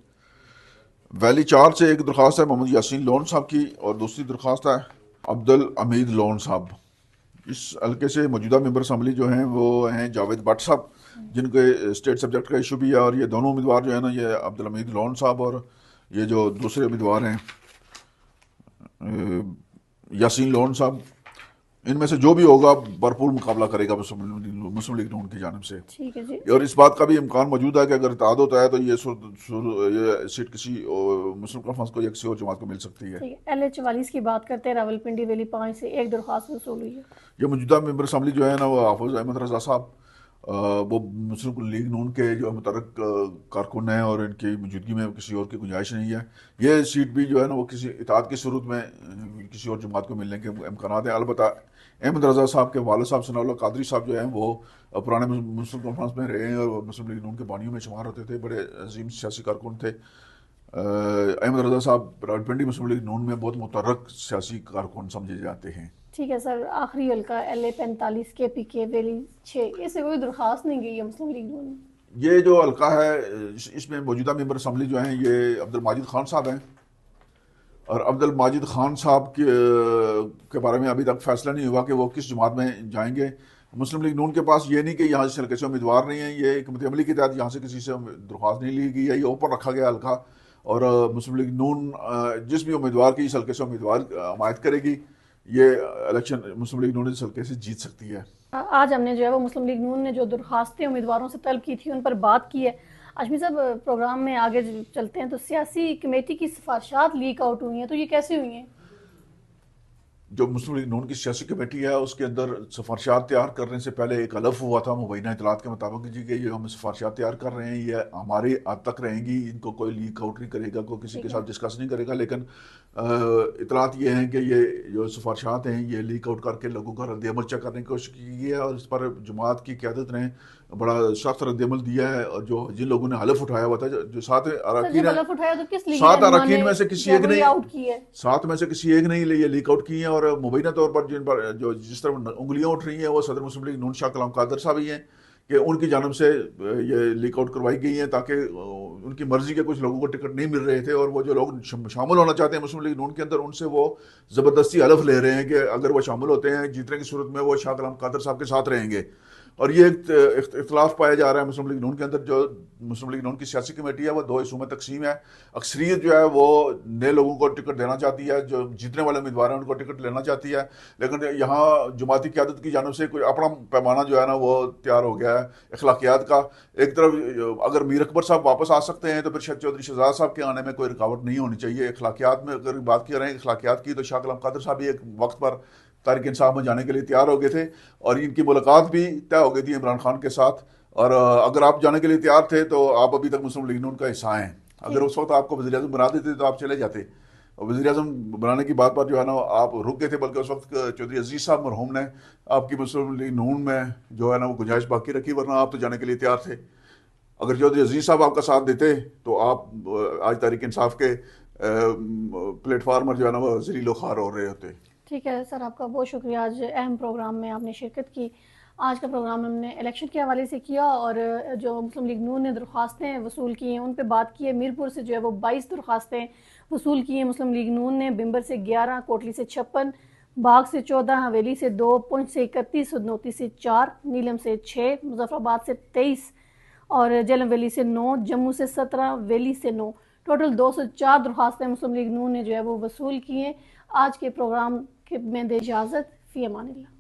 वैली 4 से एक दरख्वास्त है मोहम्मद यासीन लोन साहब की, और दूसरी दरख्वास्त है अब्दुल हमीद लोन साहब। इस हल्के से मौजूदा मेंबर असम्बली जो हैं वो हैं जावेद भट्ट साहब, जिनके स्टेट सब्जेक्ट का इशू भी है, और ये दोनों उम्मीदवार जो है ना ये अब्दुल हमीद लोन साहब और ये जो दूसरे उम्मीदवार हैं यासीन लोन साहब, इनमें से जो भी होगा भरपूर मुकाबला करेगा मुस्लिम लीग नून की जानिब से। ठीक है जी। और इस बात का भी इम्कान मौजूद है कि अगर इत्तेहाद होता है तो ये सीट किसी मुस्लिम कॉन्फ्रेंस को या किसी और जमात को मिल सकती है। ठीक है। LA 44 की बात करते हैं। रावलपिंडी वैली 5 से एक दरख्वास्त वसूल हुई है। ये मौजूदा मेंबर असम्बली जो है ना वो हाफिज अहमद रजा साहब, वो मुस्लिम लीग नून के जो मुतरक कारकुन हैं, और इनकी मौजूदगी में किसी और की गुंजाइश नहीं है। ये सीट भी जो है ना वो किसी इत्तेहाद की सूरत में किसी और जमात को मिलने के इम्कान हैं। अलबत्ता अहमद रजा साहब के वालिद साहब सनाउल्लाह कादरी साहब जो हैं वो पुराने मुस्लिम कॉन्फ्रेंस में रहे हैं और मुस्लिम लीग नून के बानियों में शुमार होते थे, बड़े अजीम सियासी कारकुन थे। अहमद रजा साहब रावलपिंडी मुस्लिम लीग नून में बहुत मुतर्रक सियासी कारकुन समझे जाते हैं। ठीक है सर। आखिरी हल्का LA 45 KPK वैली 6 इससे कोई दरख्वास्त नहीं गई है मुस्लिम लीग नून में। ये जो हल्का है इसमें मौजूदा मेंबर असम्बली जो हैं ये अब्दुल माजिद खान साहब हैं, और अब्दुल माजिद खान साहब के बारे में अभी तक फैसला नहीं हुआ कि वो किस जमात में जाएंगे। मुस्लिम लीग नून के पास ये नहीं कि यहाँ से हल्के से उम्मीदवार नहीं है, ये एक अमली के तहत यहाँ से किसी से दरख्वास्त नहीं ली गई है, ये ऊपर रखा गया हल्का, और मुस्लिम लीग नून जिस भी उम्मीदवार की इस हल्के से उम्मीदवार हमायत करेगी ये इलेक्शन मुस्लिम लीग नून इस हल्के से जीत सकती है। आज हमने जो है वो मुस्लिम लीग नून ने जो दरख्वास्तें उम्मीदवारों से तलब की थी उन पर बात की है। आजमी साहब, प्रोग्राम में आगे चलते हैं तो सियासी कमेटी की सिफारिशात लीक आउट हुई हैं, तो ये कैसे हुई हैं? जो मुस्लिम लीग नून की सियासी कमेटी है उसके अंदर सिफारिशात तैयार करने से पहले एक हलफ हुआ था मुबैना इतलात के मुताबिक जी कि ये हम सिफारिशात तैयार कर रहे हैं, ये हमारे हद तक रहेंगी, इनको कोई लीक आउट नहीं करेगा, कोई किसी के ठीक साथ है। डिस्कस नहीं करेगा। लेकिन इतलात ये हैं कि ये जो सिफारिशात हैं ये लीक आउट करके लोगों का रद्दमल चेक करने की कोशिश की गई है और इस पर जमात की क़यादत ने बड़ा सख्त रद्दमल दिया है। और जो जिन लोगों ने हलफ उठाया हुआ था, जो सात सर, अरकान जब है, हलफ उठाया तो किस लीगी सात रहनुमा अरकान ने में से किसी जो है एक वो ने ये आउट की है? सात में से किसी एक ने ये लीक आउट की है। और मुबैना तौर पर जिन पर जो जिस तरफ उंगलियां उठ रही हैं वो सदर मुस्लिम लीग नून शाह कलाम कादर साहब ही हैं कि उनकी जानब से ये लीक आउट करवाई गई है, ताकि उनकी मर्जी के कुछ लोगों को टिकट नहीं मिल रहे थे और वो जो लोग शामिल होना चाहते हैं मुस्लिम लीग नून के अंदर, उनसे वो ज़बरदस्ती हलफ ले रहे हैं कि अगर वो शामिल होते हैं जीतने की सूरत में वो शाह कलाम कादर साहब के साथ रहेंगे। और ये इख्तलाफ पाया जा रहा है मुस्लिम लीग नून के अंदर। जो मुस्लिम लीग नून की सियासी कमेटी है वो दो हिस्सों में तकसीम है। अक्सरियत जो है वो नए लोगों को टिकट देना चाहती है, जो जीतने वाले उम्मीदवार हैं उनको टिकट लेना चाहती है। लेकिन यहाँ जमाती क़यादत की जानब से कोई अपना पैमाना जो है ना वो तैयार हो गया है अखलाकियात का। एक तरफ अगर मीर अकबर साहब वापस आ सकते हैं तो फिर चौधरी शहजाद साहब के आने में कोई रुकावट नहीं होनी चाहिए। अखलाकियात में अगर बात कर रहे हैं अखलाकियात की, तो शाह कलाम कादर साहब भी एक वक्त पर तारिक इंसाफ में जाने के लिए तैयार हो गए थे और इनकी मुलाकात भी तय हो गई थी इमरान खान के साथ। और अगर आप जाने के लिए तैयार थे तो आप अभी तक मुस्लिम लीग नून का हिस्सा हैं। अगर ठीक। उस वक्त आपको वज़ीर आज़म बना देते तो आप चले जाते। और वज़ीर आज़म बनाने की बात पर जो है ना आप रुक गए थे, बल्कि उस वक्त चौधरी अजीज़ साहब मरहूम ने आपकी मुस्लिम लीग नून में जो है ना वो गुंजाइश बाकी रखी, वरना आप तो जाने के लिए तैयार थे। अगर चौधरी अजीज़ साहब आपका साथ देते तो आप आज तारिक इंसाफ के प्लेटफार्म पर जो है ना वो जलीलो खार हो रहे होते। ठीक है सर, आपका बहुत शुक्रिया, आज अहम प्रोग्राम में आपने शिरकत की। आज का प्रोग्राम हमने इलेक्शन के हवाले से किया और जो मुस्लिम लीग नून ने दरख्वास्तें वसूल की हैं उन पे बात की है। मीरपुर से जो है वो 22 दरख्वास्तें वसूल की हैं मुस्लिम लीग नून ने। बिम्बर से 11, कोटली से 56, बाग से 14, हवेली से 2, पुंछ से 31, हदनोती से 4, नीलम से 6, मुजफ्फराबाद से 23 और जेलम वैली से 9, जम्मू से 17, वैली से 9। टोटल 204 दरख्वास्तें मुस्लिम लीग नून ने जो है वो वसूल की हैं। आज के प्रोग्राम में दे इजाज़त, फ़ी अमानिल्लाह।